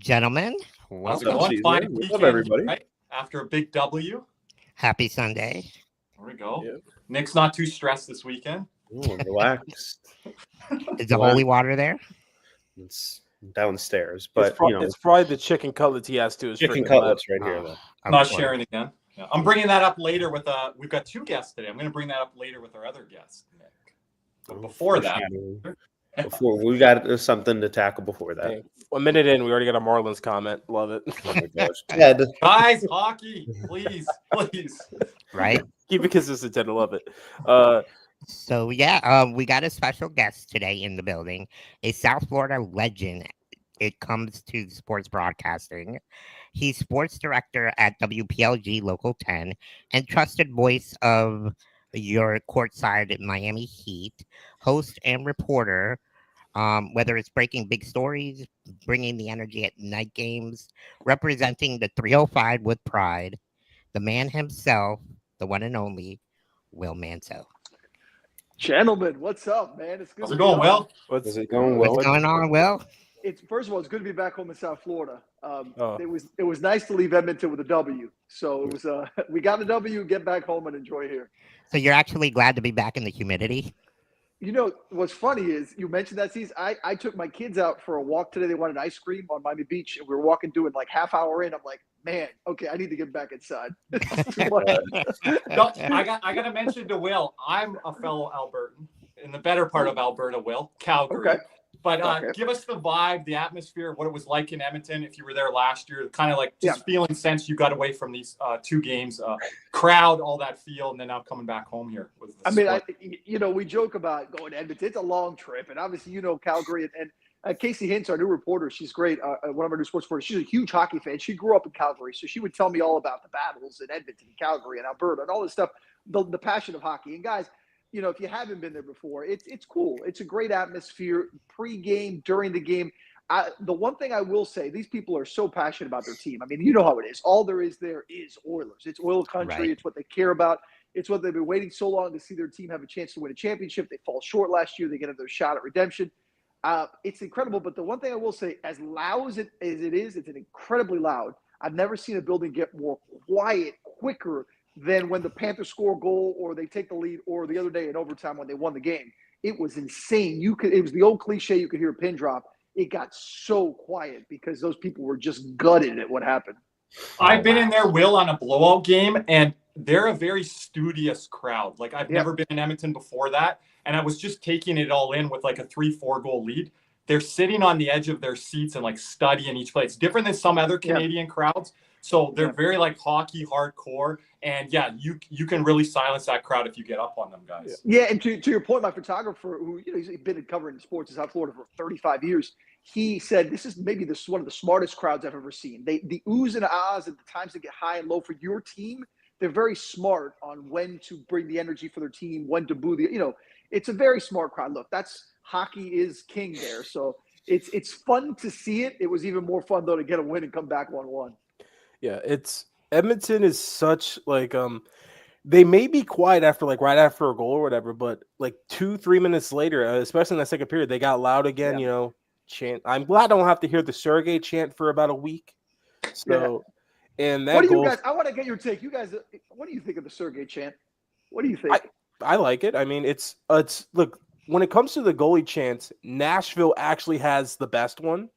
Gentlemen, How's it welcome. going? Fine weekend, everybody. right? After a big W. Happy Sunday. There we go. Yep. Nick's not too stressed this weekend. Ooh, relax. Is the holy water there? It's downstairs, but it's probably the chicken cutlets he has to his chicken freaking cutlets right here. Oh, Though. of Not course. sharing again. Yeah. I'm bringing that up later with we've got two guests today. I'm going to bring that up later with our other guest, Nick. But before that, before we got something to tackle before that. Hey, a minute in, we already got a Marlins comment. Love it. Oh my gosh, Ted. guys, hockey, please. Right? Keep it consistent, Ted. I love it. So, we got a special guest today in the building, a South Florida legend. It comes to sports broadcasting. He's sports director at WPLG Local 10 and trusted voice of your courtside Miami Heat, host and reporter, whether it's breaking big stories, bringing the energy at night games, representing the 305 with pride, the man himself, the one and only, Will Manso. Gentlemen, what's up, man? It's good. How's it going, Will? Is it going well? What's going on, Will? First of all, it's good to be back home in South Florida. It was nice to leave Edmonton with a W. So it was we got a W, get back home and enjoy here. So you're actually glad to be back in the humidity? You know, what's funny is you mentioned that, season. I took my kids out for a walk today. They wanted ice cream on Miami Beach, and we were walking, doing like half hour in. I'm like, man, okay, I need to get back inside. No, I got to mention to Will, I'm a fellow Albertan in the better part of Alberta, Will, Calgary. Okay. But give us the vibe, the atmosphere, what it was like in Edmonton if you were there last year, kind of like just feeling sense you got away from these two games, crowd, all that feel, and then now coming back home here. We joke about going to Edmonton. It's a long trip, and obviously, Calgary. And Casey Hintz, our new reporter, she's great, one of our new sports reporters. She's a huge hockey fan. She grew up in Calgary, so she would tell me all about the battles in Edmonton, Calgary, and Alberta, and all this stuff, the passion of hockey. And guys, if you haven't been there before, it's cool. It's a great atmosphere pre-game, during the game. The one thing I will say, these people are so passionate about their team. I mean, you know how it is. All there is Oilers. It's oil country. Right. It's what they care about. It's what they've been waiting so long to see their team have a chance to win a championship. They fall short last year. They get another shot at redemption. It's incredible. But the one thing I will say, as loud as it is, it's incredibly loud. I've never seen a building get more quiet quicker than when the Panthers score a goal or they take the lead, or the other day in overtime when they won the game. It was insane. It was the old cliche, you could hear a pin drop. It got so quiet because those people were just gutted at what happened. I've been in there, Will, on a blowout game, and they're a very studious crowd. Like, I've never been in Edmonton before that, and I was just taking it all in with like a 3-4 goal lead. They're sitting on the edge of their seats and like studying each play. It's different than some other Canadian crowds. So they're very like hockey hardcore. And you can really silence that crowd if you get up on them, guys. Yeah, and to your point, my photographer, who he's been covering sports in South Florida for 35 years, he said this is maybe one of the smartest crowds I've ever seen. The oohs and ahs at the times they get high and low for your team, they're very smart on when to bring the energy for their team, when to boo it's a very smart crowd. Look, hockey is king there. So it's fun to see it. It was even more fun though to get a win and come back 1-1. Yeah, Edmonton is such like they may be quiet after right after a goal or whatever, but like 2-3 minutes later, especially in the second period, they got loud again. Chant. I'm glad I don't have to hear the Sergei chant for about a week. So, and that what do you guys? I want to get your take. You guys, what do you think of the Sergei chant? What do you think? I like it. I mean, it's look, when it comes to the goalie chants, Nashville actually has the best one,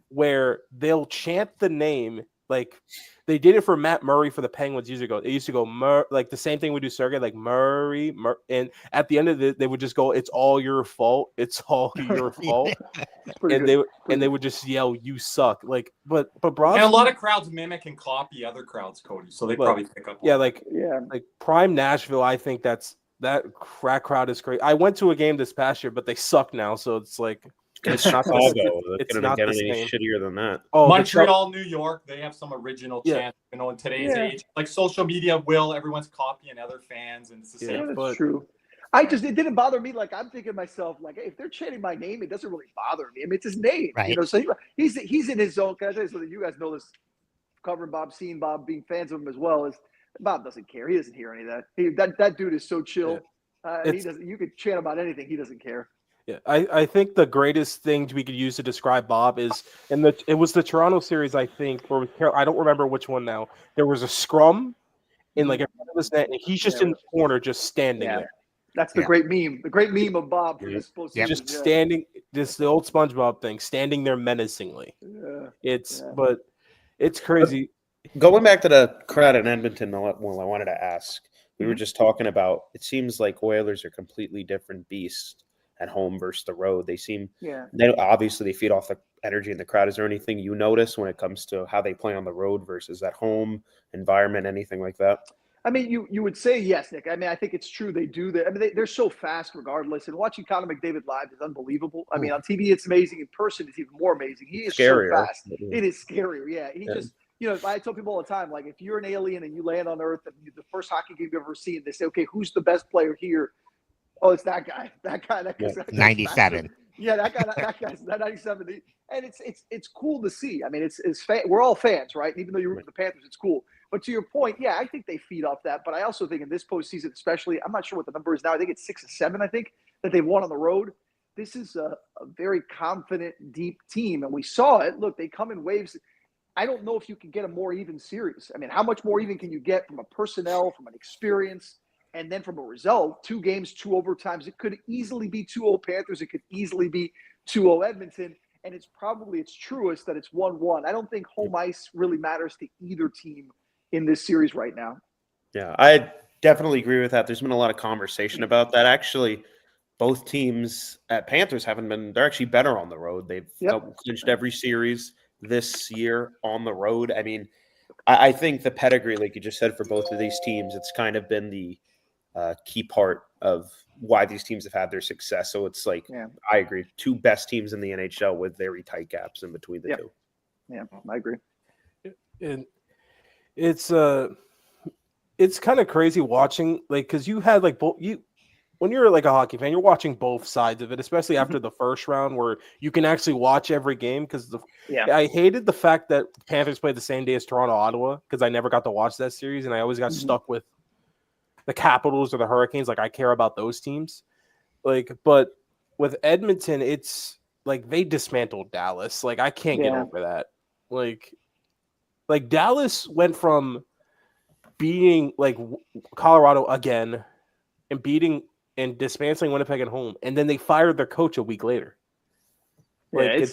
where they'll chant the name. Like they did it for Matt Murray for the Penguins years ago. They used to go like the same thing we do Sergei, like Murray, and at the end of it, they would just go, "It's all your fault. It's all your fault," and they would just yell, "You suck!" Like, but Brodsky, and a lot of crowds mimic and copy other crowds, Cody. So they probably pick up. Like prime Nashville. I think that crowd is great. I went to a game this past year, but they suck now. So it's like. It's not it's not get any shittier than that. Oh, Montreal, New York, they have some original chants. In today's age, like social media, everyone's copying other fans, and it's the same. That's true. It didn't bother me. Like I'm thinking to myself, like, hey, if they're chanting my name, it doesn't really bother me. I mean, it's his name, right? So he's in his zone. Can I tell you so that you guys know this? Covering Bob, seeing Bob, being fans of him as well. Is Bob doesn't care. He doesn't hear any of that. That dude is so chill. He doesn't. You could chant about anything. He doesn't care. Yeah, I think the greatest thing we could use to describe Bob is it was the Toronto series, I think, or I don't remember which one now. There was a scrum in like in front of his net, and he's just in the corner, just standing there. That's the great meme. The great meme of Bob from this postseason. Just standing, just the old SpongeBob thing, standing there menacingly. But it's crazy. Going back to the crowd in Edmonton, I wanted to ask. We were just talking about. It seems like Oilers are completely different beasts at home versus the road. They seem. They obviously feed off the energy in the crowd. Is there anything you notice when it comes to how they play on the road versus at home environment, anything like that? I mean, you would say yes, Nick. I mean, I think it's true. They do that. I mean, they're so fast regardless. And watching Connor McDavid live is unbelievable. I mean, on TV, it's amazing. In person, it's even more amazing. He is scarier. So fast. It is scarier. Yeah. He just, I tell people all the time, like, if you're an alien and you land on Earth and the first hockey game you've ever seen, they say, okay, who's the best player here? Oh, it's that guy. That guy's 97. Yeah, that guy's that 97. And it's cool to see. I mean, we're all fans, right? And even though you root for the Panthers, it's cool. But to your point, yeah, I think they feed off that. But I also think in this postseason, especially, I'm not sure what the number is now. I think it's 6 or 7, I think, that they've won on the road. This is a very confident, deep team. And we saw it. Look, they come in waves. I don't know if you can get a more even series. I mean, how much more even can you get from a personnel, from an experience, and then from a result? 2 games, 2 overtimes. It could easily be 2-0 Panthers. It could easily be 2-0 Edmonton. And it's probably its truest that it's 1-1. I don't think home ice really matters to either team in this series right now. Yeah, I definitely agree with that. There's been a lot of conversation about that. Actually, both teams at Panthers they're actually better on the road. They've clinched every series this year on the road. I mean, I think the pedigree, like you just said, for both of these teams, it's kind of been the key part of why these teams have had their success. So it's like, I agree, 2 best teams in the NHL with very tight gaps in between the two. Yeah, I agree. And it's kind of crazy watching, like, because you had like when you're like a hockey fan, you're watching both sides of it, especially after the first round where you can actually watch every game. Because I hated the fact that Panthers played the same day as Toronto, Ottawa, because I never got to watch that series, and I always got stuck with the Capitals or the Hurricanes. Like, I care about those teams. Like, but with Edmonton, it's like they dismantled Dallas. Like, I can't get over that. Like Dallas went from beating like Colorado again and beating and dismantling Winnipeg at home, and then they fired their coach a week later. Like,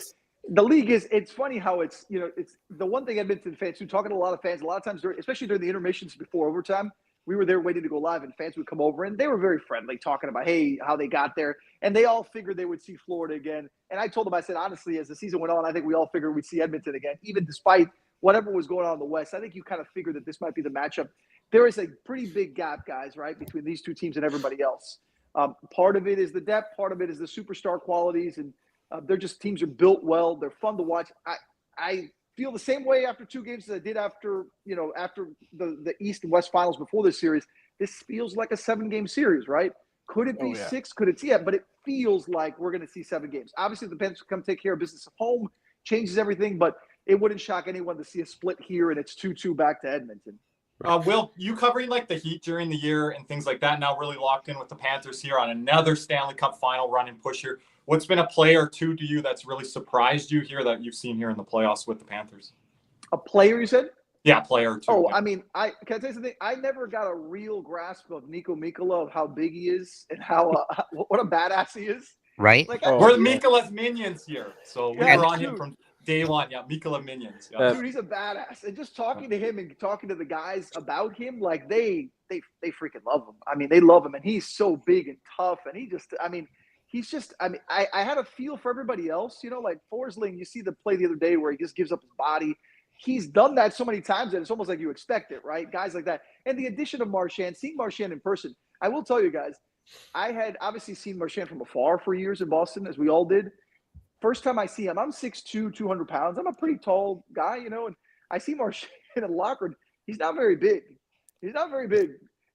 the league it's funny how it's the one thing Edmonton fans who talking to a lot of fans, a lot of times especially during the intermissions before overtime, we were there waiting to go live and fans would come over and they were very friendly talking about, hey, how they got there. And they all figured they would see Florida again. And I told them, I said, honestly, as the season went on, I think we all figured we'd see Edmonton again, even despite whatever was going on in the West. I think you kind of figured that this might be the matchup. There is a pretty big gap, guys, right, between these 2 teams and everybody else. Part of it is the depth. Part of it is the superstar qualities. And they're just teams are built well. They're fun to watch. I feel the same way after 2 games as I did after the East and West finals before this series. This feels like a 7-game series, right? Could it be 6? Could it? Yeah, but it feels like we're going to see 7 games. Obviously, the Panthers come take care of business at home, changes everything, but it wouldn't shock anyone to see a split here and it's 2-2 back to Edmonton. Will, you covering like the Heat during the year and things like that, now really locked in with the Panthers here on another Stanley Cup Final run and push here. What's been a player or 2 to you that's really surprised you here that you've seen here in the playoffs with the Panthers? A player, you said? Yeah, player or 2. Oh, I mean, can I tell you something? I never got a real grasp of Nico Mikkola, of how big he is and how what a badass he is. Right? Like, we're Mikkola's minions here, so we were on him from day one. Yeah, Mikkola minions. Yeah. Dude, he's a badass. And just talking to him and talking to the guys about him, like they freaking love him. I mean, they love him, and he's so big and tough, and I had a feel for everybody else, like Forsling. You see the play the other day where he just gives up his body. He's done that so many times that it's almost like you expect it, right? Guys like that. And the addition of Marchand, seeing Marchand in person, I will tell you guys, I had obviously seen Marchand from afar for years in Boston, as we all did. First time I see him, I'm 6'2", 200 pounds. I'm a pretty tall guy, and I see Marchand in a locker room. He's not very big.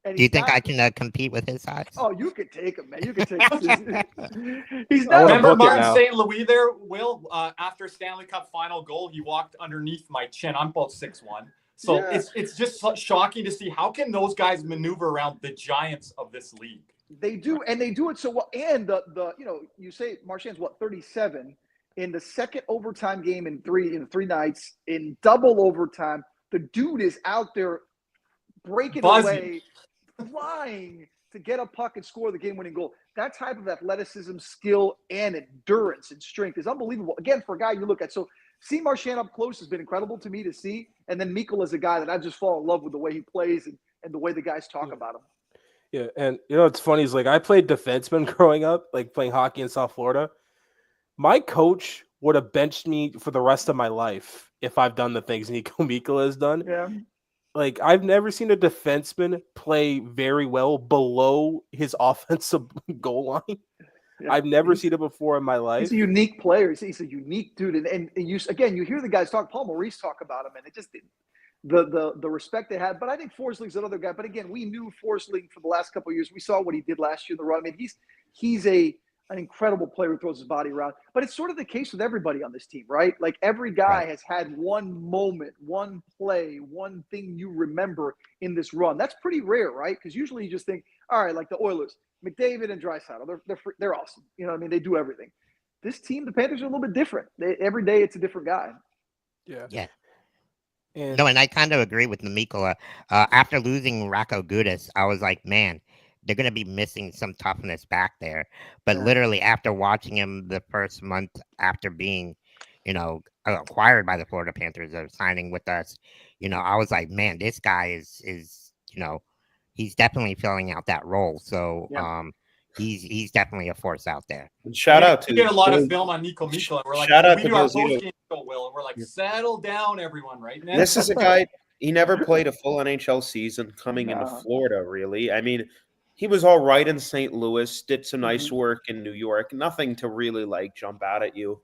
And do you think I can compete with his size? Oh, you could take him, man. You could take him. He's not. Remember Martin now. St. Louis there, Will? After Stanley Cup Final goal, he walked underneath my chin. I'm about 6'1". So it's just shocking to see how can those guys maneuver around the giants of this league. They do, and they do it so well. And you say Marchand's 37 in the second overtime game in three nights in double overtime. The dude is out there breaking away, flying to get a puck and score the game-winning goal. That type of athleticism, skill, and endurance and strength is unbelievable. Again, for a guy you look at. So seeing Marchand up close has been incredible to me to see. And then Mikkel is a guy that I just fall in love with the way he plays and the way the guys talk about him. Yeah, and what's funny is I played defenseman growing up, playing hockey in South Florida. My coach would have benched me for the rest of my life if I've done the things Nico Mikkel has done. Yeah. I've never seen a defenseman play very well below his offensive goal line. Yeah. I've never seen it before in my life. He's a unique player. He's a unique dude. And you hear the guys talk, Paul Maurice talk about him, and it just the respect they have. But I think Forsling's another guy. But again, we knew Forsling for the last couple of years. We saw what he did last year in the run. I mean, he's an incredible player who throws his body around. But it's sort of the case with everybody on this team, right? Every guy has had one moment, one play, one thing you remember in this run. That's pretty rare, right? Because usually you just think, all right, like the Oilers, McDavid and Draisaitl, they're awesome. You know what I mean? They do everything. This team, the Panthers, are a little bit different. Every day it's a different guy. Yeah. And I kind of agree with Mikkola. After losing Rocco Gudis, I was like, man, they're going to be missing some toughness back there. But literally after watching him the first month after being, acquired by the Florida Panthers or signing with us, I was like, man, this guy is he's definitely filling out that role. So he's definitely a force out there. And shout out to we get a lot of film on Nico Mikkola, and we're like, we do our post game so well, and we're like, settle down, everyone, right now. This is a guy. He never played a full NHL season coming into Florida. Really, I mean, he was all right in St. Louis. Did some nice work in New York. Nothing to really jump out at you.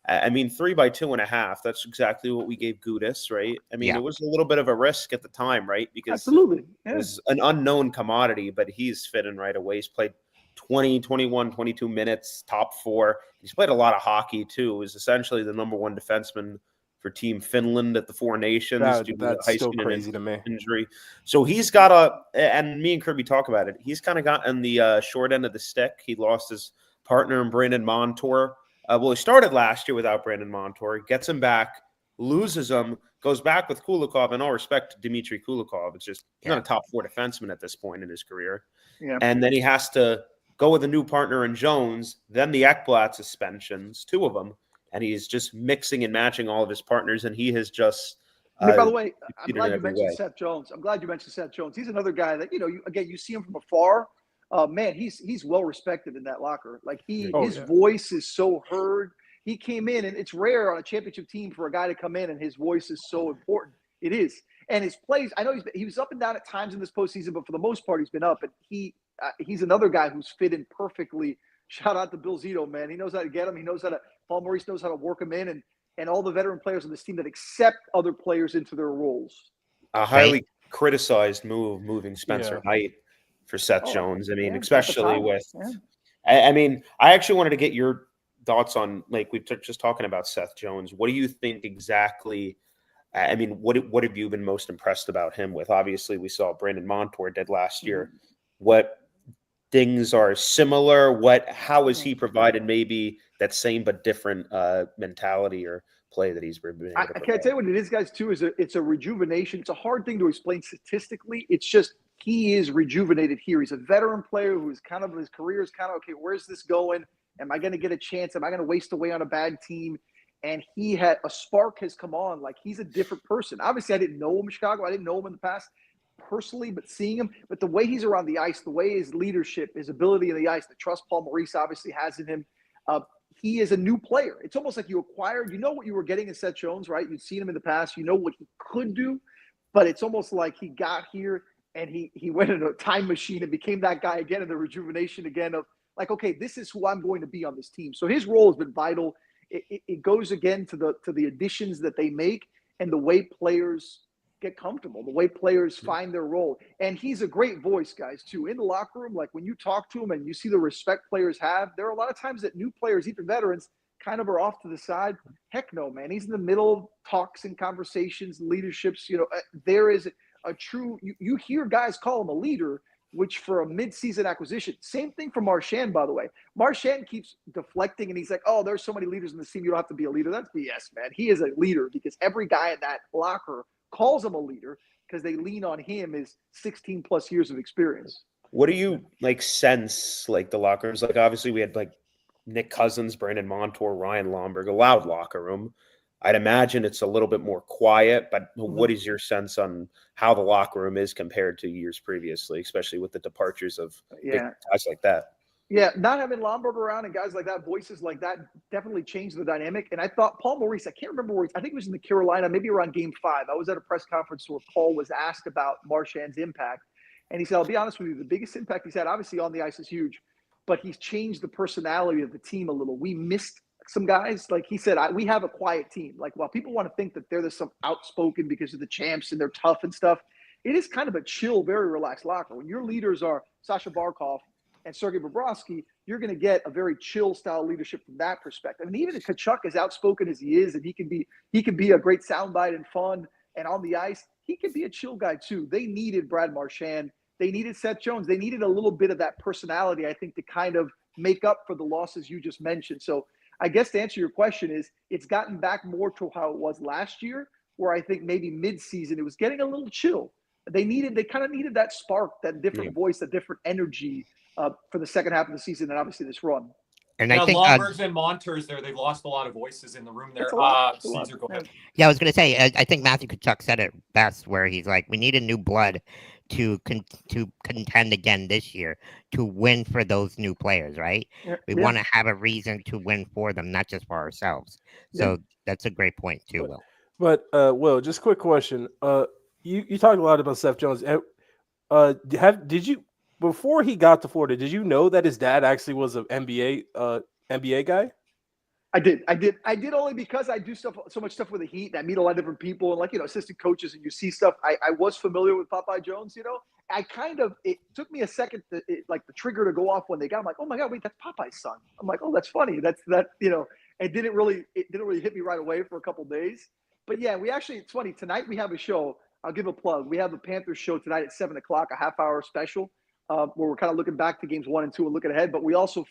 I mean, 3 by 2.5. That's exactly what we gave Gudis, right? I mean, it was a little bit of a risk at the time, right? Because it was an unknown commodity, but he's fitting right away. He's played 20, 21, 22 minutes, top 4. He's played a lot of hockey, too. He was essentially the number 1 defenseman for Team Finland at the Four Nations. That's still crazy to me. Injury. So he's got and me and Kirby talk about it, he's kind of gotten the short end of the stick. He lost his partner in Brandon Montour. He started last year without Brandon Montour, gets him back, loses him, goes back with Kulikov. In all respect to Dmitry Kulikov, it's just not a top 4 defenseman at this point in his career. Yeah. And then he has to go with a new partner in Jones, then the Ekblad suspensions, 2 of them. And he's just mixing and matching all of his partners, and he has just. By the way, I'm glad you mentioned Seth Jones. He's another guy that you see him from afar. Man, he's well respected in that locker. His voice is so heard. He came in, and it's rare on a championship team for a guy to come in and his voice is so important. It is, and his plays. I know he was up and down at times in this postseason, but for the most part, he's been up. And he's another guy who's fit in perfectly. Shout out to Bill Zito, man. He knows how to get him. He knows how to. Paul Maurice knows how to work him in, and all the veteran players on this team that accept other players into their roles. A highly criticized moving Spencer Knight for Seth Jones. I mean, especially with. I mean, I actually wanted to get your thoughts on we were just talking about Seth Jones. What do you think exactly? I mean, what have you been most impressed about him with? Obviously, we saw Brandon Montour did last year. What things are similar? How has he provided maybe that same but different mentality or play that he's been able to I can't tell you what it is, guys, too, it's a rejuvenation. It's a hard thing to explain statistically. It's just he is rejuvenated here. He's a veteran player who's his career is okay, where's this going? Am I going to get a chance? Am I going to waste away on a bad team? And he had a spark has come on. He's a different person. Obviously, I didn't know him in Chicago. I didn't know him in the past personally, but seeing him, but the way he's around the ice, the way his leadership, his ability in the ice, the trust Paul Maurice obviously has in him, he is a new player. It's almost like you acquired, what you were getting in Seth Jones, right? You'd seen him in the past, what he could do, but it's almost like he got here and he went in a time machine and became that guy again, in the rejuvenation again of okay, this is who I'm going to be on this team. So his role has been vital. It goes again to the additions that they make and the way players get comfortable, the way players find their role. And he's a great voice, guys, too. In the locker room, when you talk to him and you see the respect players have, there are a lot of times that new players, even veterans, kind of are off to the side. Heck no, man. He's in the middle of talks and conversations, leaderships. There is a true – you hear guys call him a leader, which for a midseason acquisition, same thing for Marchand, by the way. Marchand keeps deflecting, and he's like, oh, there's so many leaders in the team, you don't have to be a leader. That's BS, man. He is a leader because every guy in that locker calls him a leader because they lean on him his 16 plus years of experience. What do you sense the locker rooms? Obviously we had Nick Cousins, Brandon Montour, Ryan Lomberg, a loud locker room. I'd imagine it's a little bit more quiet, but what is your sense on how the locker room is compared to years previously, especially with the departures of big guys like that? Yeah, not having Lomberg around and guys like that, voices like that, definitely changed the dynamic. And I thought Paul Maurice, I can't remember where I think it was in the Carolina, maybe around Game 5. I was at a press conference where Paul was asked about Marchand's impact. And he said, I'll be honest with you, the biggest impact he's had, obviously on the ice, is huge, but he's changed the personality of the team a little. We missed some guys. Like he said, we have a quiet team. While people want to think that they're some outspoken because of the champs and they're tough and stuff, it is kind of a chill, very relaxed locker. When your leaders are Sasha Barkov and Sergei Bobrovsky, you're going to get a very chill style leadership from that perspective. And even if Tkachuk, as outspoken as he is, and he can be a great soundbite and fun and on the ice, he can be a chill guy too. They needed Brad Marchand. They needed Seth Jones. They needed a little bit of that personality, I think, to kind of make up for the losses you just mentioned. So I guess to answer your question is it's gotten back more to how it was last year, where I think maybe mid-season it was getting a little chill. They kind of needed that spark, that different voice, that different energy for the second half of the season, and obviously this run. And I think Lombergs and Monters there, they've lost a lot of voices in the room there. Caesar, go ahead. Yeah, I was going to say, I think Matthew Tkachuk said it best, where he's like, we need a new blood to contend again this year, to win for those new players, right? We want to have a reason to win for them, not just for ourselves. So that's a great point too, Will. But Will, just a quick question. You talked a lot about Seth Jones. Did you, before he got to Florida, did you know that his dad actually was an NBA guy? I did only because I do so much stuff with the Heat, and I meet a lot of different people and assistant coaches, and you see stuff. I was familiar with Popeye Jones, it took me a second the trigger to go off when they got him, like, oh my God, wait, that's Popeye's son. I'm like, oh, that's funny. It didn't really hit me right away for a couple of days. But yeah, it's funny. Tonight we have a show. I'll give a plug. We have the Panthers show tonight at 7:00, a half-hour special, where we're kind of looking back to games 1 and 2 and looking ahead. But we also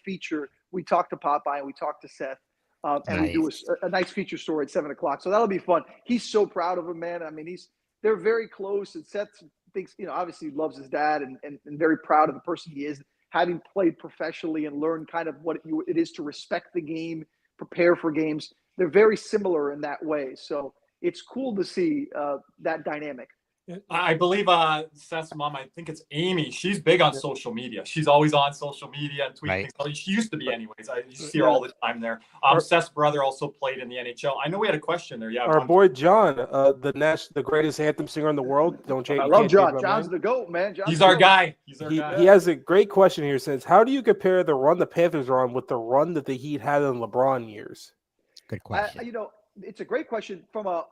we talk to Popeye and we talk to Seth. And we do a nice feature story at 7:00. So that'll be fun. He's so proud of him, man. I mean, they're very close, and Seth thinks, obviously loves his dad and very proud of the person he is, having played professionally and learned kind of what it is to respect the game, prepare for games. They're very similar in that way. So it's cool to see that dynamic. I believe Seth's mom, I think it's Amy. She's big on social media. She's always on social media and tweeting things. She used to be anyways. I see her all the time there. Seth's brother also played in the NHL. I know we had a question there. Yeah. Our boy John, the greatest anthem singer in the world. I love John. John's the GOAT, man. He's our guy. He has a great question here. Says, how do you compare the run the Panthers are on with the run that the Heat had in LeBron years? Good question. It's a great question from a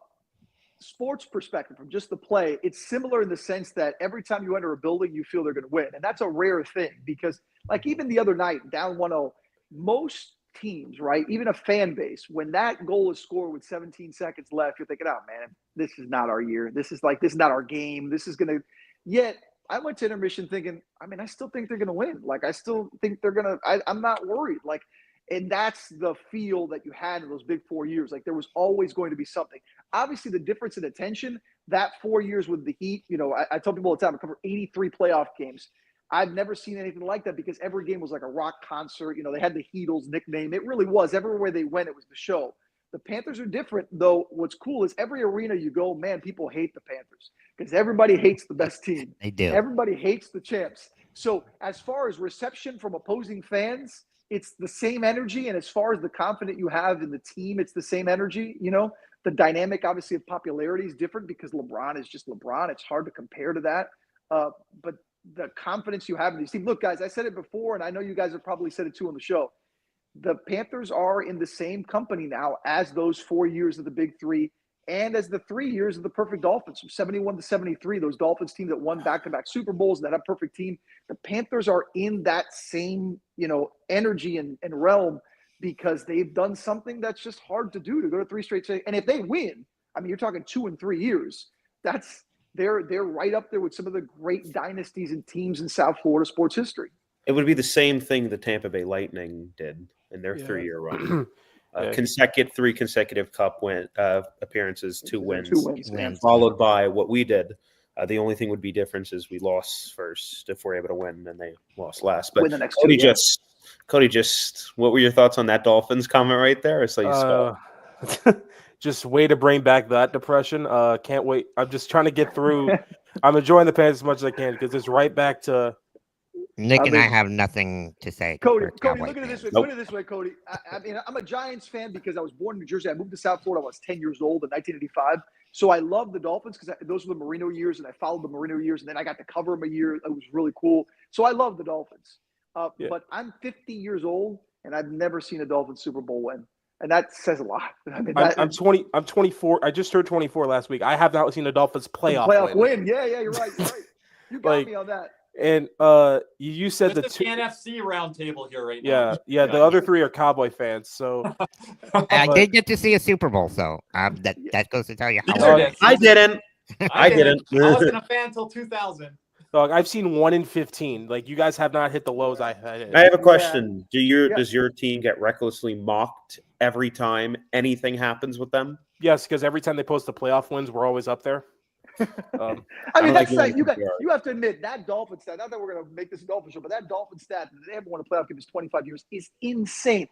sports perspective, from just the play. It's similar in the sense that every time you enter a building, you feel they're going to win. And that's a rare thing because, even the other night, down 1-0, most teams, right, even a fan base, when that goal is scored with 17 seconds left, you're thinking, oh, man, this is not our year. This is not our game. This is going to – yet I went to intermission thinking, I still think they're going to win. I still think they're going to – I'm not worried. And that's the feel that you had in those big 4 years. There was always going to be something. Obviously, the difference in attention, that 4 years with the Heat, I tell people all the time, I covered 83 playoff games. I've never seen anything like that because every game was like a rock concert. They had the Heatles nickname. It really was. Everywhere they went, it was the show. The Panthers are different, though. What's cool is every arena you go, man, people hate the Panthers because everybody hates the best team. They do. Everybody hates the champs. So as far as reception from opposing fans, it's the same energy. And as far as the confidence you have in the team, it's the same energy. The dynamic, obviously, of popularity is different because LeBron is just LeBron. It's hard to compare to that. But the confidence you have in these teams. Look, guys, I said it before, and I know you guys have probably said it too on the show. The Panthers are in the same company now as those 4 years of the Big Three and as the 3 years of the perfect Dolphins from 71 to 73, those Dolphins teams that won back-to-back Super Bowls, that had a perfect team. The Panthers are in that same, energy and realm because they've done something that's just hard to do, to go to 3 straight. And if they win, you're talking 2 and 3 years. they're right up there with some of the great dynasties and teams in South Florida sports history. It would be the same thing the Tampa Bay Lightning did in their 3-year run. Three consecutive Cup appearances, 2 wins, followed by what we did. The only thing would be difference is we lost first if we're able to win, and they lost last. But the next Cody, what were your thoughts on that Dolphins comment right there? It's like just way to bring back that depression. Can't wait. I'm just trying to get through. I'm enjoying the Panthers as much as I can because it's right back to. Nick and I have nothing to say. Cody, look at it this way. Put it this way, Cody. I mean, I'm a Giants fan because I was born in New Jersey. I moved to South Florida. I was 10 years old in 1985. So I love the Dolphins because those were the Marino years, and I followed the Marino years, and then I got to cover them a year. It was really cool. So I love the Dolphins. But I'm 50 years old, and I've never seen a Dolphins Super Bowl win. And that says a lot. I mean, I'm 20. I'm 24. I just turned 24 last week. I have not seen a Dolphins playoff win. Yeah, you're right. You got me on that. And you said the NFC roundtable here right now. Yeah. The other 3 are Cowboy fans. So I did get to see a Super Bowl, so that goes to tell you how. I didn't. I wasn't a fan until 2000. Dog, I've seen 1 in 15. Like you guys have not hit the lows I had. I have a question. Does your team get recklessly mocked every time anything happens with them? Yes, because every time they post the playoff wins, we're always up there. I mean, that's like you have to admit that Dolphin stat. Not that we're going to make this a Dolphin show, but that Dolphin stat that they haven't won a playoff game in 25 years is insane.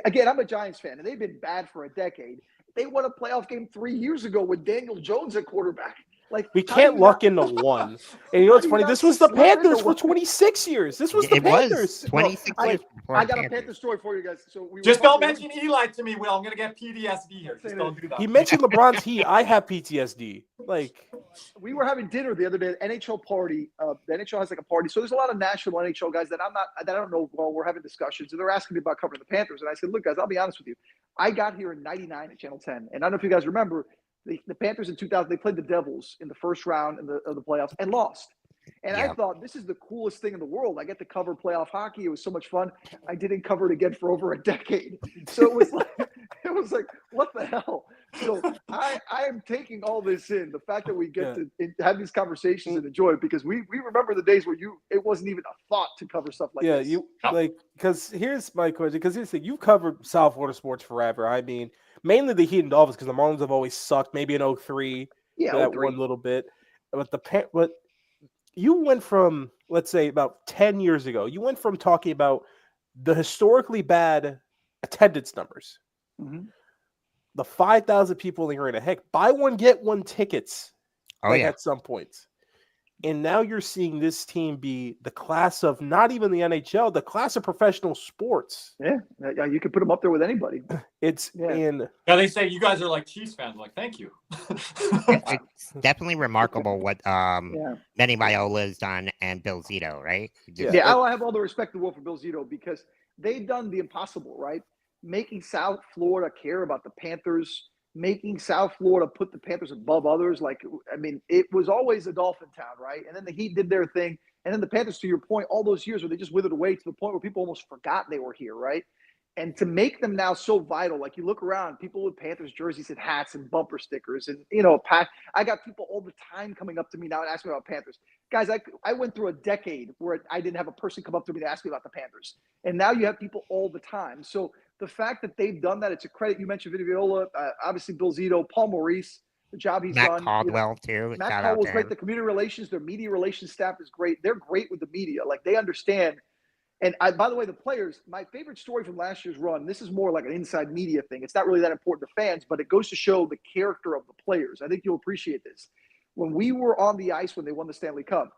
Again, I'm a Giants fan, and they've been bad for a decade. They won a playoff game 3 years ago with Daniel Jones at quarterback. Like we can't luck into one. And you know what's funny? This was the Panthers for 26 years. This was the Panthers. 26 years. I got a Panther story for you guys. So just don't mention Eli to me, Will. I'm gonna get PTSD here. Just don't do that. He mentioned LeBron's Heat. I have PTSD. Like we were having dinner the other day, NHL party. The NHL has like a party. So there's a lot of national NHL guys that I don't know. Well, we're having discussions, and they're asking me about covering the Panthers. And I said, look, guys, I'll be honest with you. I got here in '99 at Channel 10, and I don't know if you guys remember. The Panthers in 2000, they played the Devils in the first round of the playoffs and lost. And I thought, this is the coolest thing in the world. I get to cover playoff hockey. It was so much fun. I didn't cover it again for over a decade. So it was like, what the hell? So I am taking all this in. The fact that we get to have these conversations and enjoy it because we remember the days where it wasn't even a thought to cover stuff like this. Because here's my question. Because here's the thing. You've covered South Florida sports forever. I mean, mainly the Heat and Dolphins because the Marlins have always sucked. Maybe in 03, that 03. one little bit. But you went from, let's say, about 10 years ago, you went from talking about the historically bad attendance numbers, the 5,000 people in the arena. Heck, buy one, get one tickets at some points. And now you're seeing this team be the class of not even the NHL, the class of professional sports. Yeah, you can put them up there with anybody. Now they say you guys are like Chiefs fans. Like, thank you. It's definitely remarkable what Benny Viola has done and Bill Zito, right? I have all the respect in the world for Bill Zito because they've done the impossible, right? Making South Florida care about the Panthers, making South Florida put the Panthers above others. Like, I mean, it was always a Dolphin town, right? And then the Heat did their thing. And then the Panthers, to your point, all those years where they just withered away to the point where people almost forgot they were here, right? And to make them now so vital, like you look around, people with Panthers jerseys and hats and bumper stickers. And, I got people all the time coming up to me now and asking me about Panthers. Guys, I went through a decade where I didn't have a person come up to me to ask me about the Panthers. And now you have people all the time. So the fact that they've done that, it's a credit. You mentioned Vinny Viola, obviously Bill Zito, Paul Maurice, the job he's done. Matt Caldwell, too. Matt Caldwell's great. The community relations, their media relations staff is great. They're great with the media. Like, they understand. And by the way, the players, my favorite story from last year's run, this is more like an inside media thing. It's not really that important to fans, but it goes to show the character of the players. I think you'll appreciate this. When we were on the ice when they won the Stanley Cup,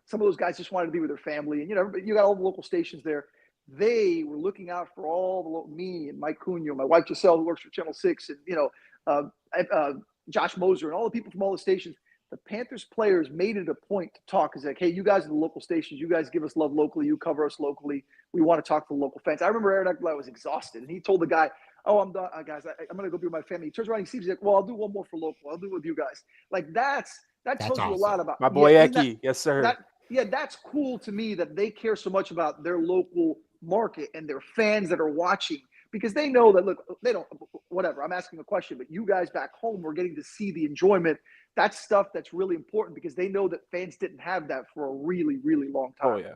some of those guys just wanted to be with their family. And, you got all the local stations there. They were looking out for all me and Mike Cunha, my wife Giselle, who works for Channel 6, and, Josh Moser and all the people from all the stations. The Panthers players made it a point to talk. It's like, hey, you guys are the local stations. You guys give us love locally. You cover us locally. We want to talk to the local fans. I remember Aaron Eckblad was exhausted, and he told the guy, oh, I'm done, guys. I'm going to go be with my family. He turns around and he sees, he's like, well, I'll do one more for local. I'll do it with you guys. Like, that tells you a lot about my boy Ecky. Yes, sir. That's cool to me that they care so much about their local market and their fans that are watching. because they know that, look, they don't, whatever, I'm asking a question, but you guys back home were getting to see the enjoyment. That's stuff that's really important because they know that fans didn't have that for a really, really long time. Oh, yeah.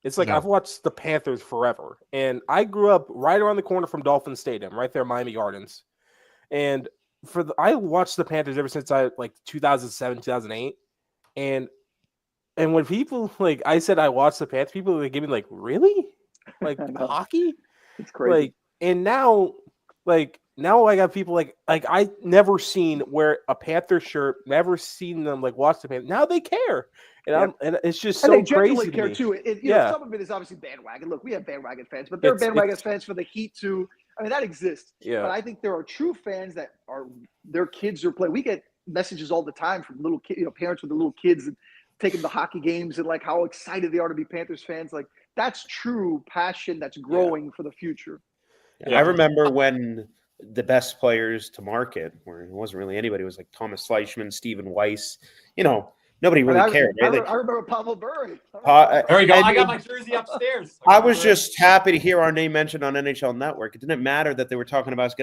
It's like I've watched the Panthers forever, and I grew up right around the corner from Dolphin Stadium, right there, Miami Gardens. And I watched the Panthers ever since 2007, 2008. And when people I said I watched the Panthers, people would give me like, really? Like hockey? It's crazy. And now I got people I never seen wear a Panther shirt, never seen them watch the Panthers. Now they care. And it's just so they crazy care to too. You know, some of it is obviously bandwagon. Look, we have bandwagon fans, but there are bandwagon fans for the Heat too. I mean, that exists. Yeah. But I think there are true fans that are their kids are playing. We get messages all the time from little kids, parents with the little kids and taking the hockey games and how excited they are to be Panthers fans. Like that's true passion that's growing for the future. Yeah. I remember when the best players to market, where it wasn't really anybody, it was like Thomas Fleischman, Stephen Weiss. Nobody really cared. Right? I remember Pavel Bure. There you go. I got my jersey upstairs. I was just happy to hear our name mentioned on NHL Network. It didn't matter that they were talking about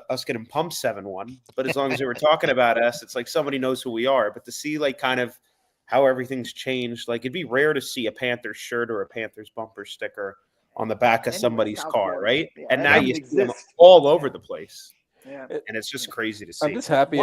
us getting pumped 7-1, but as long as they were talking about us, it's like somebody knows who we are. But to see kind of how everything's changed, it'd be rare to see a Panthers shirt or a Panthers bumper sticker on the back of somebody's car, right? Yeah, and now you see them all over the place. Yeah. And it's just crazy to see. I'm just happy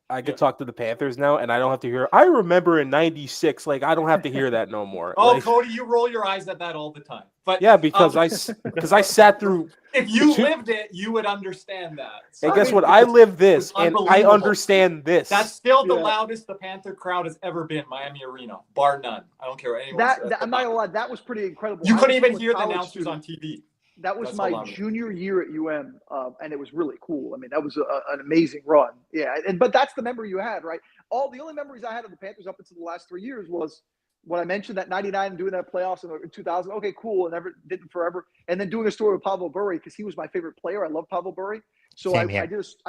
I could talk to the Panthers now, and I don't have to hear. I remember in '96, I don't have to hear that no more. Oh, Cody, you roll your eyes at that all the time. But yeah, because I sat through. If you lived it, you would understand that. So, and guess what? I live this, and I understand this. That's still the loudest the Panther crowd has ever been, Miami Arena, bar none. I don't care what anyone says. I'm not gonna lie, that was pretty incredible. You couldn't even hear the announcers on TV. That was my junior year at UM, and it was really cool. I mean, that was an amazing run. Yeah, but that's the memory you had, right? The only memories I had of the Panthers up until the last 3 years was when I mentioned that 99 and doing that playoffs in 2000. Okay, cool, and never did it forever. And then doing a story with Pavel Bure because he was my favorite player. I love Pavel Bure. So I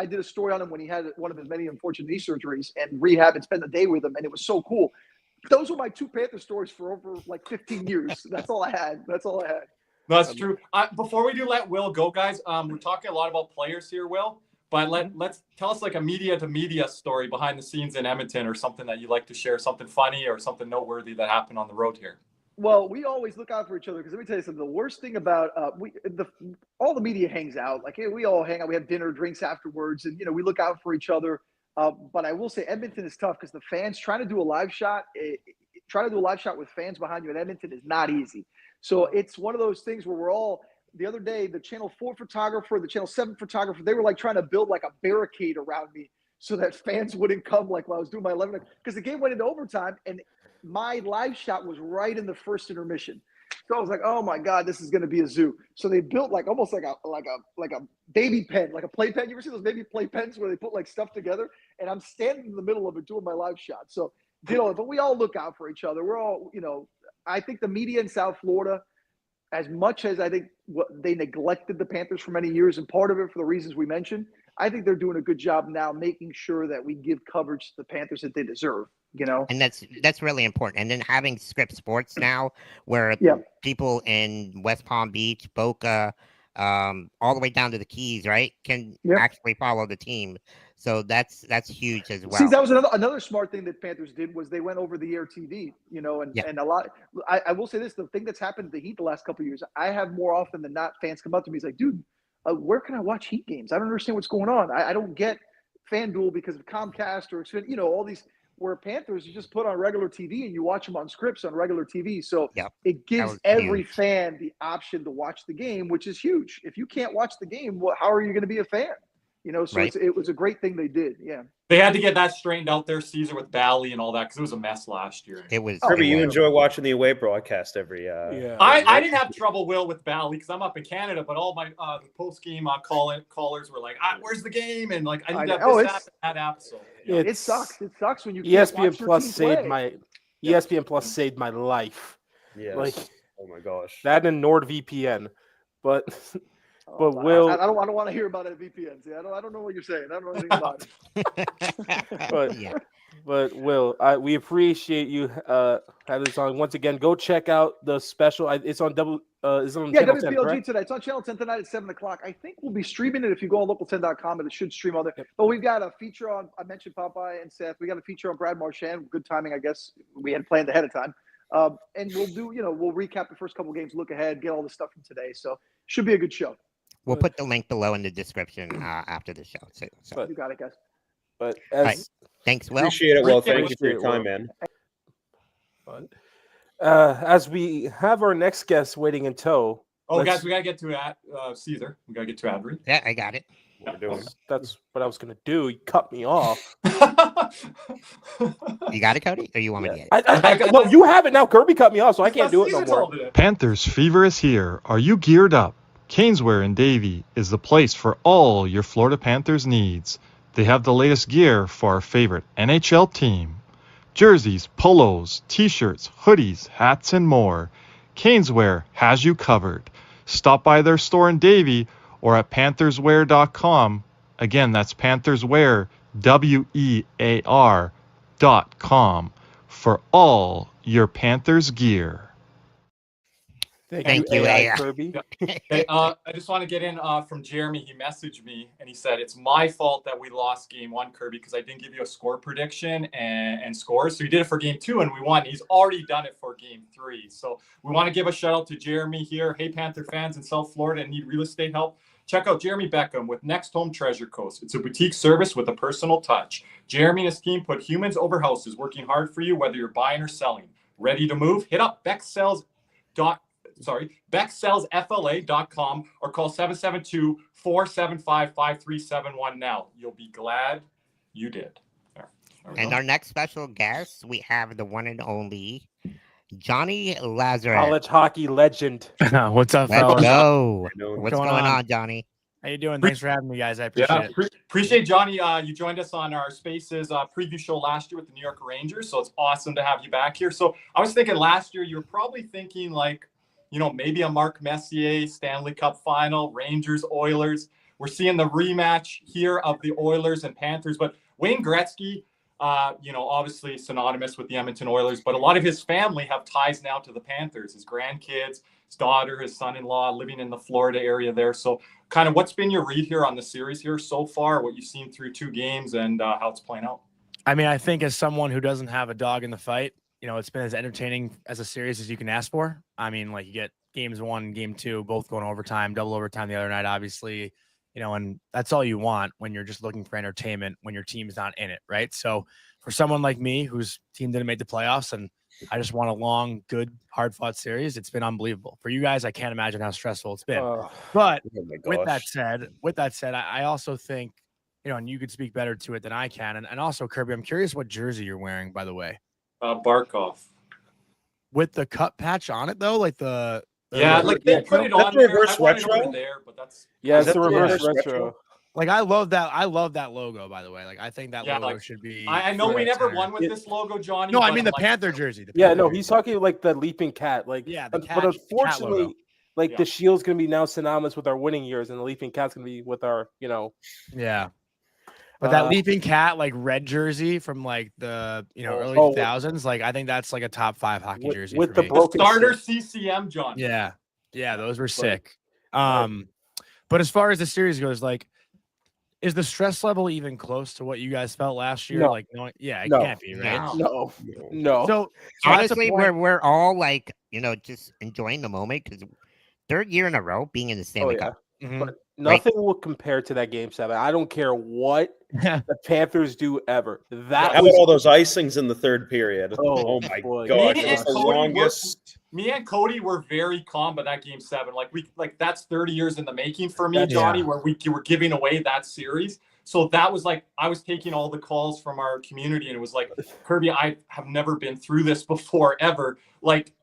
did a story on him when he had one of his many unfortunate knee surgeries and rehab and spent the day with him, and it was so cool. Those were my two Panther stories for over 15 years. That's all I had. No, that's true. Before we do let Will go, guys, we're talking a lot about players here, Will. But let's tell us a media to media story behind the scenes in Edmonton or something that you'd like to share, something funny or something noteworthy that happened on the road here. Well, we always look out for each other because let me tell you something. The worst thing about all the media hangs out. We all hang out. We have dinner, drinks afterwards, and we look out for each other. But I will say Edmonton is tough because the fans trying to do a live shot with fans behind you in Edmonton is not easy. So it's one of those things where we're all the other day, the Channel 4 photographer, the Channel 7 photographer, they were trying to build a barricade around me so that fans wouldn't come while I was doing my 11. Because the game went into overtime and my live shot was right in the first intermission. So I was like, oh my God, this is going to be a zoo. So they built almost like a baby pen, like a play pen. You ever see those baby play pens where they put stuff together? And I'm standing in the middle of it doing my live shot. So, but we all look out for each other. We're all, I think the media in South Florida, as much as I think they neglected the Panthers for many years, and part of it for the reasons we mentioned, I think they're doing a good job now making sure that we give coverage to the Panthers that they deserve, And that's really important. And then having Script Sports now, where people in West Palm Beach, Boca, all the way down to the Keys, right, can actually follow the team. So that's huge as well. See, that was another smart thing that Panthers did was they went over the air TV, and a lot. I will say this: the thing that's happened to the Heat the last couple of years, I have more often than not fans come up to me, he's like, dude, where can I watch Heat games? I don't understand what's going on. I don't get FanDuel because of Comcast or all these. Where Panthers, you just put on regular TV and you watch them on scripts on regular TV. So it gives every fan the option to watch the game, which is huge. If you can't watch the game, how are you going to be a fan? So it was a great thing they did. Yeah. They had to get that straightened out there, Caesar, with Bally and all that, because it was a mess last year. It was. You enjoy watching the away broadcast every. I didn't have trouble, Will, with Bally because I'm up in Canada, but all my post game callers were like, "Where's the game?" And I need to have this app, that app. So it sucks. It sucks when you ESPN Plus saved ESPN Plus saved my life. Yeah. Oh my gosh. That and NordVPN, but. But Will, I don't want to hear about it at VPNs. I don't know what you're saying. I don't know anything about it. But Will, we appreciate you having this on. Once again, go check out the special. It's on it's on Channel 10, WPLG correct? tonight. It's on Channel 10 tonight at 7 o'clock. I think we'll be streaming it if you go on local10.com, and it should stream on there. But we've got a feature on, I mentioned Popeye and Seth. We got a feature on Brad Marchand. Good timing, I guess. We had planned ahead of time. And we'll we'll recap the first couple games, look ahead, get all the stuff from today. So should be a good show. We'll put the link below in the description after the show. So. You got it, guys. But Thanks, Will. Appreciate it, Will. Thank you for your time, man. But, as we have our next guest waiting in tow. Guys, we gotta get to Caesar. We gotta get to Adri. Yeah, I got it. That's what I was gonna do. You cut me off. You got it, Cody? Or you want me to get it? No, you have it now. Kirby cut me off, so I can't do it no more. Panthers fever is here. Are you geared up? Caneswear in Davie is the place for all your Florida Panthers needs. They have the latest gear for our favorite NHL team. Jerseys, polos, t-shirts, hoodies, hats, and more. Caneswear has you covered. Stop by their store in Davie or at pantherswear.com. Again, that's Pantherswear, WEAR.com for all your Panthers gear. Thank you, AI Kirby. Hey, I just want to get in from Jeremy. He messaged me and he said, it's my fault that we lost game 1, Kirby, because I didn't give you a score prediction and scores. So he did it for game 2 and we won. He's already done it for game 3. So we want to give a shout out to Jeremy here. Hey, Panther fans in South Florida and need real estate help. Check out Jeremy Beckham with Next Home Treasure Coast. It's a boutique service with a personal touch. Jeremy and his team put humans over houses, working hard for you, whether you're buying or selling. Ready to move? Hit up BeckSellsFLA.com or call 772-475-5371 now. You'll be glad you did. And our next special guest, we have the one and only Jonny Lazarus. College hockey legend. What's up, Let's fellas? go. What's What's going on, Johnny? How you doing? Thanks for having me, guys. I appreciate it. Appreciate Johnny. You joined us on our Spaces preview show last year with the New York Rangers, so it's awesome to have you back here. So I was thinking last year, you were probably thinking like, maybe a Mark Messier Stanley Cup Final, Rangers, Oilers. We're seeing the rematch here of the Oilers and Panthers, but Wayne Gretzky, obviously synonymous with the Edmonton Oilers, but a lot of his family have ties now to the Panthers, his grandkids, his daughter, his son-in-law living in the Florida area there. So kind of what's been your read here on the series here so far, what you've seen through 2 games and how it's playing out? I mean, I think as someone who doesn't have a dog in the fight, it's been as entertaining as a series as you can ask for. I mean, like you get games 1, game 2, both going overtime, double overtime the other night, obviously, and that's all you want when you're just looking for entertainment when your team's not in it, right? So for someone like me whose team didn't make the playoffs and I just want a long, good, hard-fought series, it's been unbelievable. For you guys, I can't imagine how stressful it's been. But with that said, I also think, and you could speak better to it than I can. And also, Kirby, I'm curious what jersey you're wearing, by the way. Barkov. With the cut patch on it, though, like they put it on there. I wanted it over there, but that's it's the reverse retro. Like I love that logo, by the way. Like I think that logo should be. I know we never won with this logo, Johnny. No, I mean the Panther jersey. He's talking like the leaping cat. Like but unfortunately, the shield's gonna be now synonymous with our winning years, and the leaping cat's gonna be with our, Yeah. But that leaping cat, like red jersey from like the early 2000s, like I think that's like a top 5 hockey jersey with the broken starter CCM, John. Yeah, those were sick. But as far as the series goes, like, is the stress level even close to what you guys felt last year? No. It can't be, right? No. So honestly, we're all like, just enjoying the moment because 3rd year in a row being in the Stanley Cup. Mm-hmm. But nothing will compare to that game 7. I don't care what the Panthers do ever. How about all those icings in the 3rd period? Oh my God. Me and Cody were very calm by that game 7. That's 30 years in the making for me, Johnny, where we were giving away that series. So that was like, I was taking all the calls from our community and it was like, Kirby, I have never been through this before ever. Like,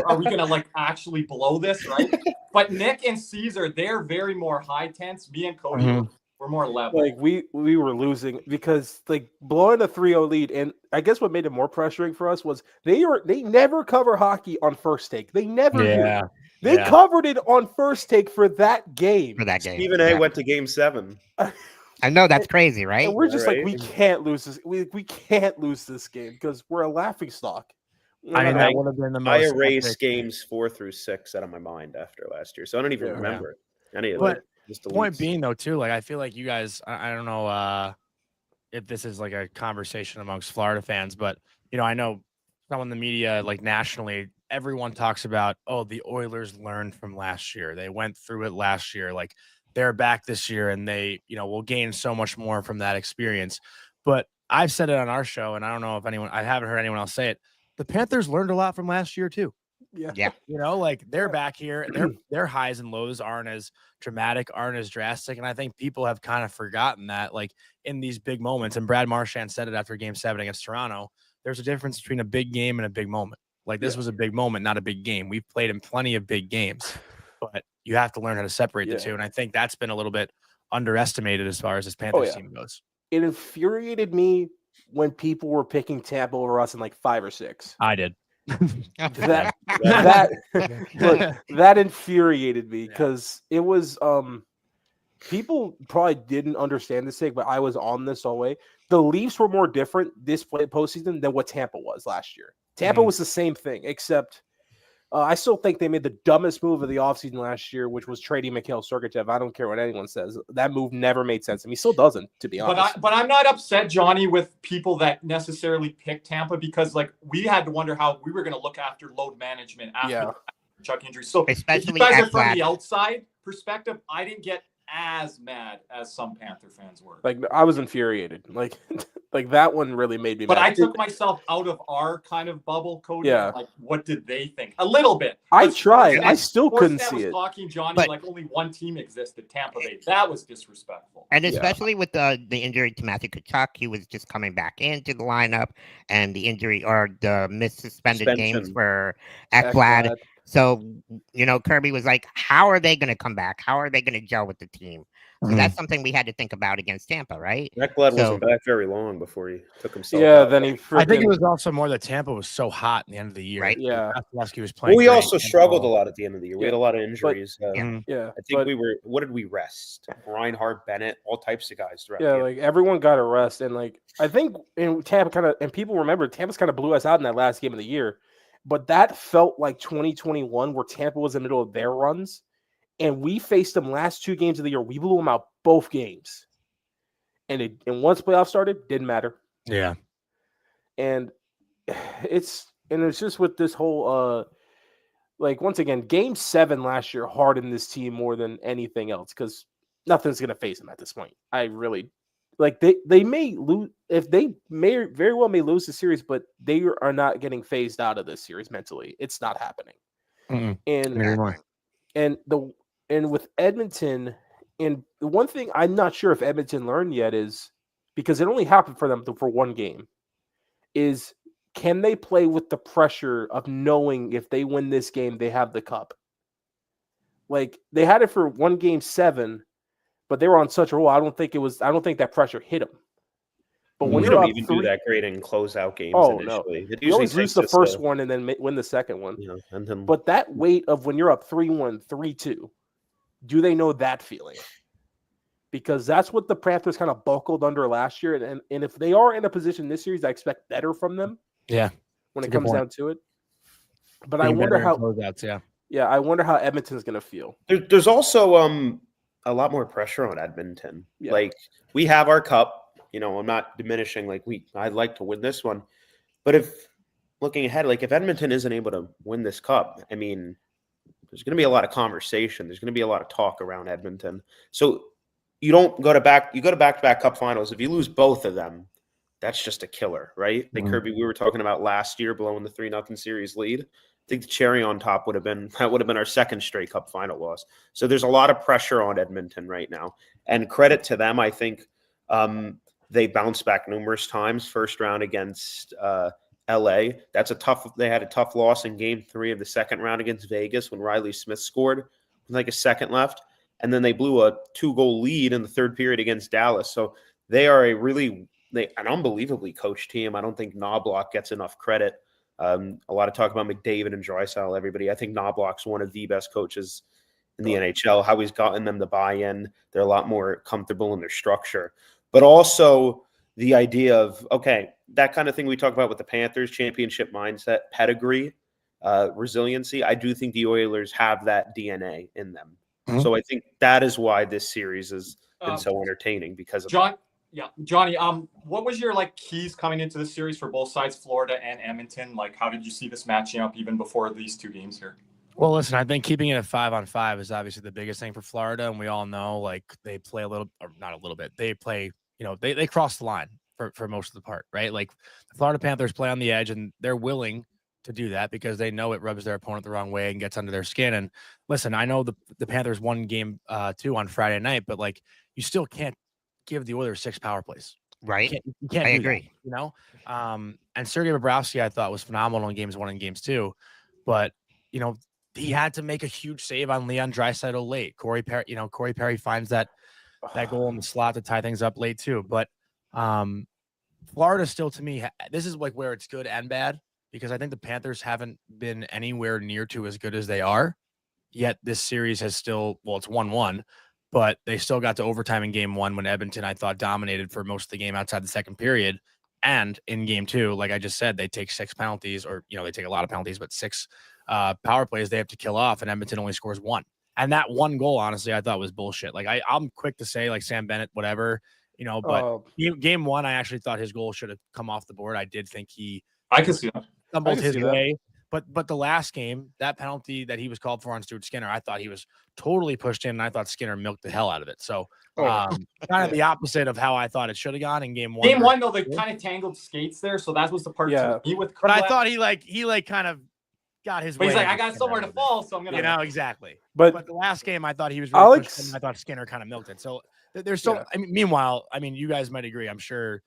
are we going to actually blow this? Right. But Nick and Caesar, they're very more high tense. Me and Cody were more level. Like we were losing because blowing a 3-0 lead. And I guess what made it more pressuring for us was they never cover hockey on First Take. They never do. They covered it on First Take for that game. Stephen A went to game 7. I know that's crazy, right? And we're just like, Right. we can't lose this. We can't lose this game because we're a laughing stock. I mean, I- that would have been the I most erased epic. games 4 through 6 out of my mind after last year, so I don't even Yeah. remember any of But it. Just Point deletes. being, though, too, like I feel like you guys, I don't know if this is like a conversation amongst Florida fans, but I know some in the media, like nationally, everyone talks about, oh, the Oilers learned from last year. They went through it last year. Like they're back this year and they, will gain so much more from that experience. But I've said it on our show, and I don't know if I haven't heard anyone else say it. The Panthers learned a lot from last year too. Yeah. Like they're back here. Their highs and lows aren't as dramatic, aren't as drastic. And I think people have kind of forgotten that, like in these big moments, and Brad Marchand said it after game 7 against Toronto, there's a difference between a big game and a big moment. Like this was a big moment, not a big game. We've played in plenty of big games, but you have to learn how to separate the two. And I think that's been a little bit underestimated as far as this Panthers team goes. It infuriated me when people were picking Tampa over us in like 5 or 6. I did. That infuriated me because it was people probably didn't understand this thing, but I was on this all the way. The Leafs were more different this postseason than what Tampa was last year. Tampa was the same thing, except I still think they made the dumbest move of the offseason last year, which was trading Mikhail Sergachev. I don't care what anyone says. That move never made sense to me. Still doesn't, to be honest. But I'm not upset, Johnny, with people that necessarily picked Tampa because, like, we had to wonder how we were going to look after load management after the Chuck injury. So especially if you guys are from that the outside perspective, I didn't get as mad as some Panther fans were. Like I was infuriated. Like that one really made me But mad. I took myself out of our kind of bubble, Cody. Yeah. Like, what did they think? A little bit. I But tried. Sportsnet- I still couldn't Sportsnet see was it. talking, Johnny, But- like only one team existed, Tampa Bay. That was disrespectful. And especially with the injury to Matthew Tkachuk, he was just coming back into the lineup, and the injury or the missed suspended games Suspension. for Ekblad. So, Kirby was like, how are they going to come back? How are they going to gel with the team? So that's something we had to think about against Tampa, right? Ekblad So- wasn't back very long before he took himself Yeah, out. then he I think it freaking- was also more that Tampa was so hot in the end of the year. Right. Yeah. Vasilevsky was playing. Well, we great. also struggled a lot at the end of the year. We had a Yeah. lot of injuries. Yeah, I think we were. What did we rest? Reinhardt, Bennett, all types of guys throughout. yeah, the like everyone got a rest, and like I think in Tampa kind of, and people remember Tampa's kind of blew us out in that last game of the year, but that felt like 2021 where Tampa was in the middle of their runs, and we faced them last 2 games of the year. We blew them out both games, and once playoffs started, didn't matter. Yeah. And it's just with this whole like once again, game 7 last year hardened this team more than anything else because nothing's gonna face them at this point. I really like they may lose if they may very well may lose the series, but they are not getting phased out of this series mentally. It's not happening. And with Edmonton, and the one thing I'm not sure if Edmonton learned yet is because it only happened for them for one game, is can they play with the pressure of knowing if they win this game, they have the cup? Like they had it for one game 7, but they were on such a roll. I don't think that pressure hit them. But when we you're don't up even 3, do that great in closeout games. Oh, no. initially. It you usually always lose takes the us first one and then win the second one. and then But that weight of when you're up 3-1, 3-2, do they know that feeling? Because that's what the Panthers kind of buckled under last year. And if they are in a position this series, I expect better from them. Yeah. When it That's a good comes point. down to it. But I wonder how closeouts, I wonder how Edmonton's gonna feel. there's also a lot more pressure on Edmonton. Yeah. Like we have our cup. I'm not diminishing. Like I'd like to win this one, but if looking ahead, like if Edmonton isn't able to win this cup, I mean, there's going to be a lot of conversation. There's going to be a lot of talk around Edmonton. So you go to back-to-back cup finals. If you lose both of them, that's just a killer, right? Like Kirby, we were talking about last year blowing the 3-0 series lead. I think the cherry on top would have been our second straight cup final loss. So there's a lot of pressure on Edmonton right now, and credit to them. I think they bounced back numerous times. First round against LA. They had a tough loss in game 3 of the second round against Vegas when Riley Smith scored with like a second left. And then they blew a 2-goal lead in the third period against Dallas. So they are an unbelievably coached team. I don't think Knobloch gets enough credit. A lot of talk about McDavid and Draisaitl, everybody. I think Knobloch's one of the best coaches in the NHL, how he's gotten them to buy in. They're a lot more comfortable in their structure. But also the idea of, okay, that kind of thing we talk about with the Panthers, championship mindset, pedigree, resiliency. I do think the Oilers have that DNA in them. Mm-hmm. So I think that is why this series has been so entertaining because of John. Yeah, Johnny. What was your keys coming into the series for both sides, Florida and Edmonton? How did you see this matching up even before these two games here? Well, listen, I think keeping it at 5-on-5 is obviously the biggest thing for Florida, and we all know they play a little, or not a little bit. They play, they cross the line for most of the part, right? the Florida Panthers play on the edge, and they're willing to do that because they know it rubs their opponent the wrong way and gets under their skin. And listen, I know the Panthers won game 2 on Friday night, but you still can't give the Oilers 6 power plays. Right. You can't I agree. That, and Sergei Bobrovsky, I thought, was phenomenal in games 1 and games 2, but he had to make a huge save on Leon Draisaitl late. Corey Perry finds that goal in the slot to tie things up late too. But Florida still, to me, this is where it's good and bad, because I think the Panthers haven't been anywhere near to as good as they are. Yet this series has still, it's 1-1, but they still got to overtime in game 1 when Edmonton, I thought, dominated for most of the game outside the second period. And in game 2, like I just said, they take 6 penalties, or they take a lot of penalties, but 6 power plays they have to kill off, and Edmonton only scores 1. And that 1 goal, honestly, I thought was bullshit. I'm quick to say Sam Bennett, whatever, but game 1, I actually thought his goal should have come off the board. I did think I can see that. Stumbled his way. But the last game, that penalty that he was called for on Stuart Skinner, I thought he was totally pushed in, and I thought Skinner milked the hell out of it. So kind of the opposite of how I thought it should have gone in game 1. Game 1, though, they kind of tangled skates there, so that was the part to me with. But I thought he kind of got his way. He's I got somewhere to fall, so I'm gonna. Exactly. But the last game, I thought he was really pushed in, and I thought Skinner kind of milked it. So there's so. I mean, meanwhile, you guys might agree. I'm sure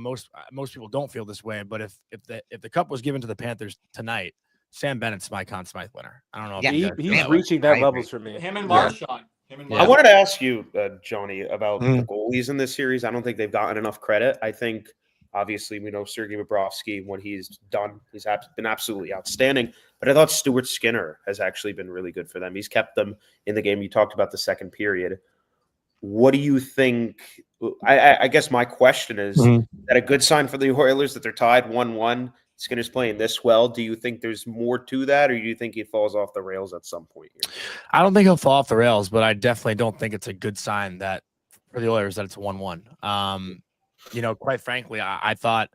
most people don't feel this way. But if the cup was given to the Panthers tonight, Sam Bennett's my Conn Smythe winner. I don't know. If he's reaching that levels for me. Him and Marchand. I wanted to ask you, Johnny, about the goalies in this series. I don't think they've gotten enough credit. I think, obviously, we know Sergei Bobrovsky, when he's done, he's been absolutely outstanding. But I thought Stuart Skinner has actually been really good for them. He's kept them in the game. You talked about the second period. What do you think? I guess my question is, that a good sign for the Oilers that they're tied 1-1? Skinner's playing this well. Do you think there's more to that, or do you think he falls off the rails at some point here? I don't think he'll fall off the rails, but I definitely don't think it's a good sign that for the Oilers that it's 1-1. Quite frankly, I thought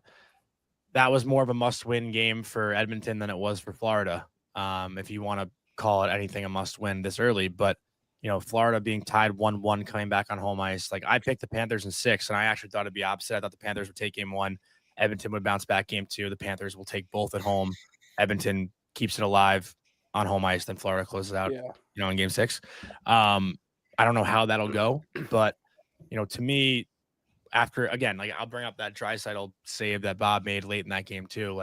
that was more of a must-win game for Edmonton than it was for Florida, if you want to call it anything a must-win this early. But, Florida being tied 1-1 coming back on home ice, I picked the Panthers in 6, and I actually thought it'd be opposite. I thought the Panthers would take game 1. Edmonton would bounce back game 2. The Panthers will take both at home. Edmonton keeps it alive on home ice. Then Florida closes out, in game 6. I don't know how that'll go, but, to me, after, again, I'll bring up that Draisaitl save that Bob made late in that game too.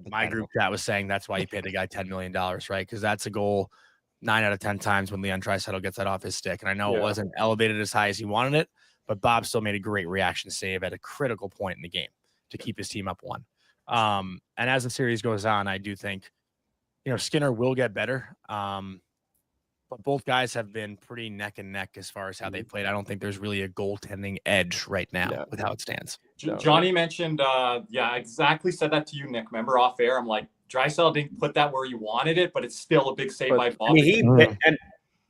My group chat was saying that's why he paid the guy $10 million, right? Because that's a goal 9 out of 10 times when Leon Draisaitl gets that off his stick. And I know it wasn't elevated as high as he wanted it, but Bob still made a great reaction save at a critical point in the game to keep his team up 1. And as the series goes on, I do think, Skinner will get better. But both guys have been pretty neck and neck as far as how they played. I don't think there's really a goaltending edge right now with how it stands. Johnny mentioned, I exactly said that to you, Nick. Remember off air, I'm like, Draisaitl didn't put that where you wanted it, but it's still a big save by Bob. And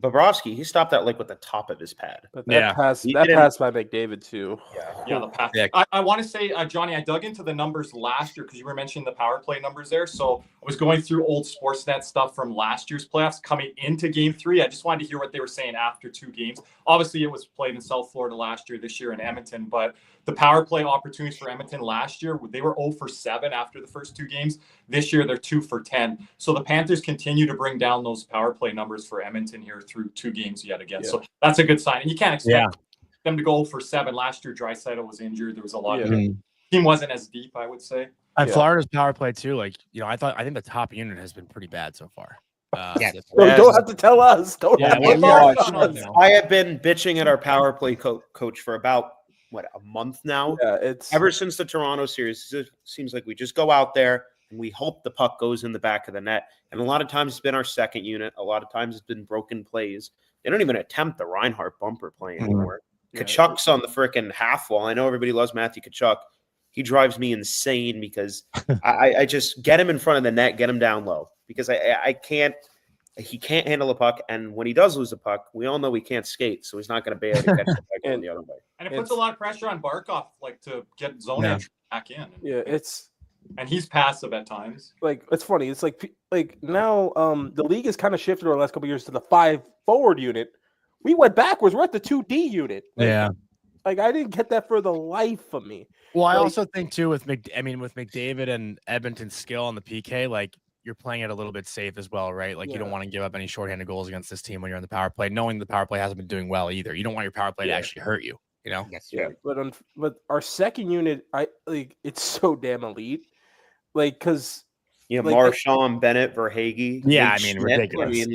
Bobrovsky, he stopped that with the top of his pad. But that pass by McDavid too. Yeah, the pass. I want to say, Johnny, I dug into the numbers last year because you were mentioning the power play numbers there. So I was going through old Sportsnet stuff from last year's playoffs coming into game 3. I just wanted to hear what they were saying after 2 games. Obviously, it was played in South Florida last year, this year in Edmonton, but the power play opportunities for Edmonton last year, they were 0 for 7 after the first 2 games. This year, they're 2 for 10. So the Panthers continue to bring down those power play numbers for Edmonton here through 2 games yet again. So that's a good sign. And you can't expect them to go 0 for 7. Last year, Draisaitl was injured. There was a lot of team wasn't as deep, I would say. And Florida's power play too, I think the top unit has been pretty bad so far. Don't have to tell us. I have been bitching at our power play coach for about a month now. It's ever since the Toronto series. It seems like we just go out there and we hope the puck goes in the back of the net. And a lot of times it's been our second unit. A lot of times it's been broken plays. They don't even attempt the Reinhardt bumper play anymore. Yeah. Kachuk's on the frickin' half wall. I know everybody loves Matthew Kachuk. He drives me insane because I just get him in front of the net, get him down low because I can't. He can't handle a puck, and when he does lose a puck, we all know he can't skate, so he's not going to be able to catch the puck going the other way. And it puts a lot of pressure on Barkov, like to get zone entry back in. Yeah, and he's passive at times. Like it's funny. It's like now the league has kind of shifted over the last couple of years to the 5 forward unit. We went backwards. We're at the 2D unit. Like I didn't get that for the life of me. Well, I also think too with McDavid and Edmonton's skill on the PK, like you're playing it a little bit safe as well, right? Like you don't want to give up any shorthanded goals against this team when you're on the power play, knowing the power play hasn't been doing well either. You don't want your power play to actually hurt you, you know? Yes, Yeah. But our second unit, it's so damn elite. Like, because Marchand, Bennett, Verhaeghe. Yeah, I mean, ridiculous.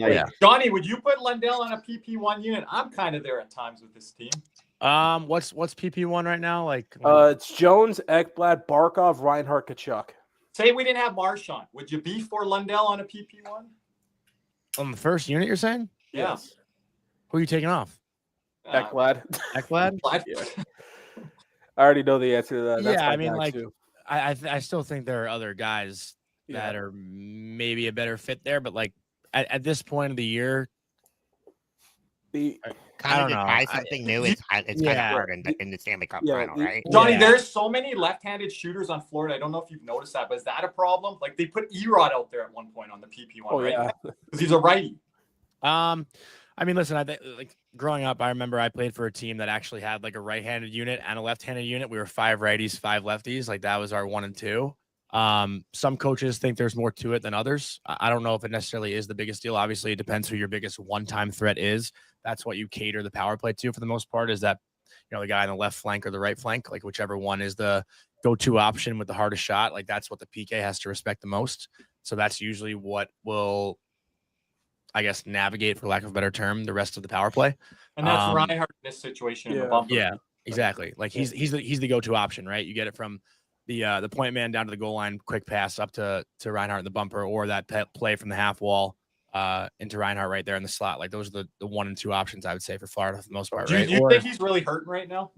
Johnny, would you put Lundell on a PP1 unit? I'm kind of there at times with this team. What's PP1 right now? Like, it's Jones, Ekblad, Barkov, Reinhardt, Kachuk. Say we didn't have Marchand. Would you be for Lundell on a PP1? On the first unit, you're saying? Yeah. Yes. Who are you taking off? Ekblad. Ekblad? Yeah. I already know the answer to that. That's I mean, like, I still think there are other guys that are maybe a better fit there, but like at this point of the year, kind of to try something new. It's kind of hard in the Stanley Cup Final, right? Johnny, there's so many left-handed shooters on Florida. I don't know if you've noticed that, but is that a problem? Like they put Erod out there at one point on the PP1, right? Because he's a righty. I mean, listen, I think like growing up, I remember I played for a team that actually had like a right-handed unit and a left-handed unit. We were 5 righties, 5 lefties. Like that was our 1 and 2. Some coaches think there's more to it than others. I don't know if it necessarily is the biggest deal. Obviously, it depends who your biggest one-time threat is. That's what you cater the power play to for the most part, is that, you know, the guy on the left flank or the right flank, like whichever one is the go-to option with the hardest shot. Like that's what the PK has to respect the most. So that's usually what will, I guess, navigate, for lack of a better term, the rest of the power play. And that's Reinhardt in this situation in the bumper. Yeah, exactly. Like he's the go-to option, right? You get it from the point man down to the goal line, quick pass up to Reinhardt in the bumper, or that play from the half wall into Reinhardt right there in the slot. Like those are the 1 and 2 options I would say for Florida for the most part. Do you think he's really hurting right now?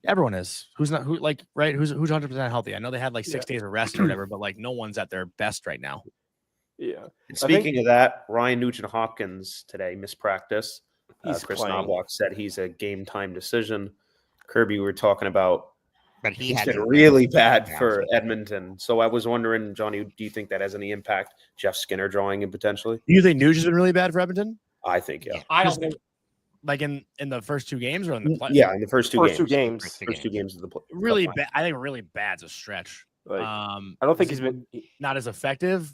Everyone is. Who's 100% healthy? I know they had like 6 days of rest or whatever, but like no one's at their best right now. Yeah. And speaking of that, Ryan Nugent-Hopkins today missed practice. Chris Knobloch said he's a game time decision. Kirby, we were talking about, but he's been really bad for Edmonton. So I was wondering, Johnny, do you think that has any impact? Jeff Skinner drawing in potentially? Do you think Nugent's been really bad for Edmonton? I think, yeah. I don't think. Like in the first 2 games or in the play? Yeah, in the first two games. First 2 games of the play. Really bad. I think really bad's a stretch. Like, I don't think he's been not as effective.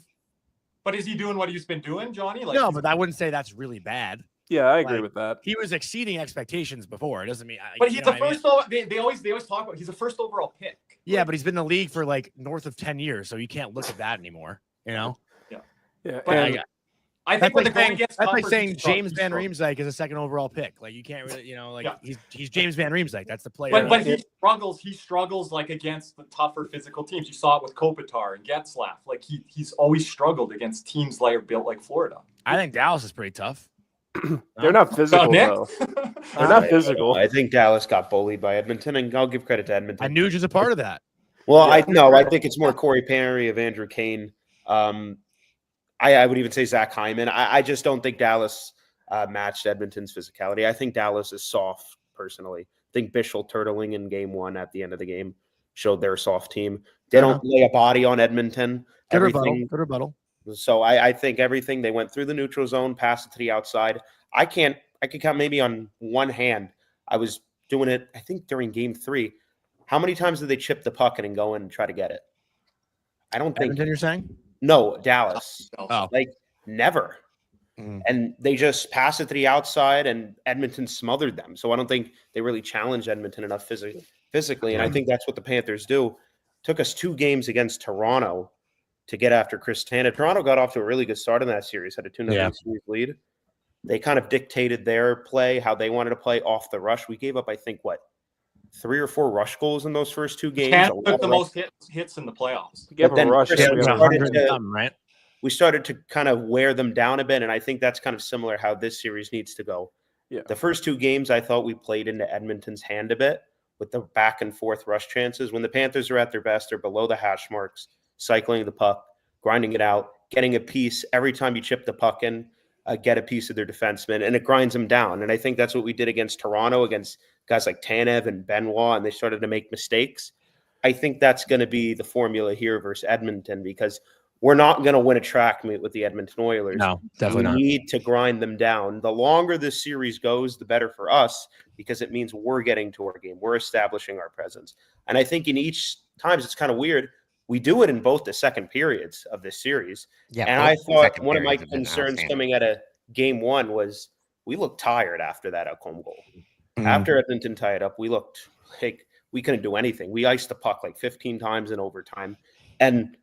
But is he doing what he's been doing, Johnny? Like, no, but I wouldn't say that's really bad. Yeah, I agree with that. He was exceeding expectations before. It doesn't mean. But he's the first. They always talk about he's a first overall pick. Yeah, but he's been in the league for like north of 10 years, so you can't look at that anymore. You know. Yeah. But I think that's like saying James Van Riemsdyk is a second overall pick. Like you can't really, he's James Van Riemsdyk. That's the player. But he struggles like against the tougher physical teams. You saw it with Kopitar and Getzlaf. Like he's always struggled against teams that are built like Florida. I think Dallas is pretty tough. They're not physical, though. They're not physical. I think Dallas got bullied by Edmonton, and I'll give credit to Edmonton. I knew he was a part of that. Well, I think it's more Corey Perry of Andrew Kane. I would even say Zach Hyman. I just don't think Dallas matched Edmonton's physicality. I think Dallas is soft, personally. I think Bischel turtling in game 1 at the end of the game showed they're a soft team. They don't lay a body on Edmonton. Good rebuttal. So I think everything, they went through the neutral zone, passed it to the outside. I could count maybe on one hand. I was doing it, I think, during game 3. How many times did they chip the puck in and go in and try to get it? I don't think. Edmonton, you're saying? No, Dallas. Oh. Like, never. And they just passed it to the outside, and Edmonton smothered them. So I don't think they really challenged Edmonton enough physically. And I think that's what the Panthers do. Took us 2 games against Toronto to get after Chris Tanev. Toronto got off to a really good start in that series, had a 2-0 series lead. They kind of dictated their play, how they wanted to play off the rush. We gave up, I think, 3 or 4 rush goals in those first 2 games. Can't put the most hits in the playoffs. But then right? We started to kind of wear them down a bit, and I think that's kind of similar how this series needs to go. Yeah. The first 2 games, I thought we played into Edmonton's hand a bit with the back and forth rush chances. When the Panthers are at their best, they're below the hash marks, cycling the puck, grinding it out, getting a piece. Every time you chip the puck in, get a piece of their defenseman, and it grinds them down. And I think that's what we did against Toronto, against guys like Tanev and Benoit, and they started to make mistakes. I think that's going to be the formula here versus Edmonton, because we're not going to win a track meet with the Edmonton Oilers. No, definitely We not. need to grind them down. The longer this series goes, the better for us, because it means we're getting to our game. We're establishing our presence. And I think in each times, it's kind of weird. We do it in both the second periods of this series. Yeah, And both I the thought second one of my periods have been concerns outstanding. coming out of game 1 was we looked tired after that home goal. Mhm. After Edmonton tied up, we looked like we couldn't do anything. We iced the puck like 15 times in overtime. And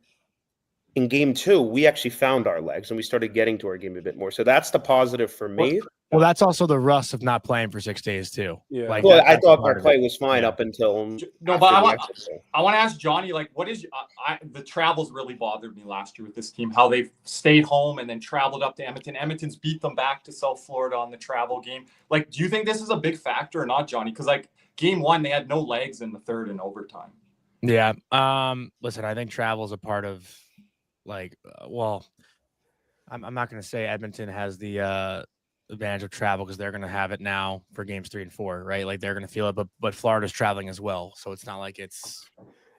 in game 2, we actually found our legs and we started getting to our game a bit more. So that's the positive for me. Well, that's also the rust of not playing for 6 days too. Yeah. Like Well, I that's thought part our of play it. was fine Yeah. up until No, after but the extra. I want to ask Johnny, like, what is the travels really bothered me last year with this team? How they've stayed home and then traveled up to Edmonton. Edmonton's beat them back to South Florida on the travel game. Like, do you think this is a big factor or not, Johnny? Because like game 1, they had no legs in the third and overtime. Yeah. Listen, I think travel is a part of like, well, I'm not going to say Edmonton has the advantage of travel because they're going to have it now for games 3 and 4, right? Like they're going to feel it, but Florida's traveling as well, so it's not like it's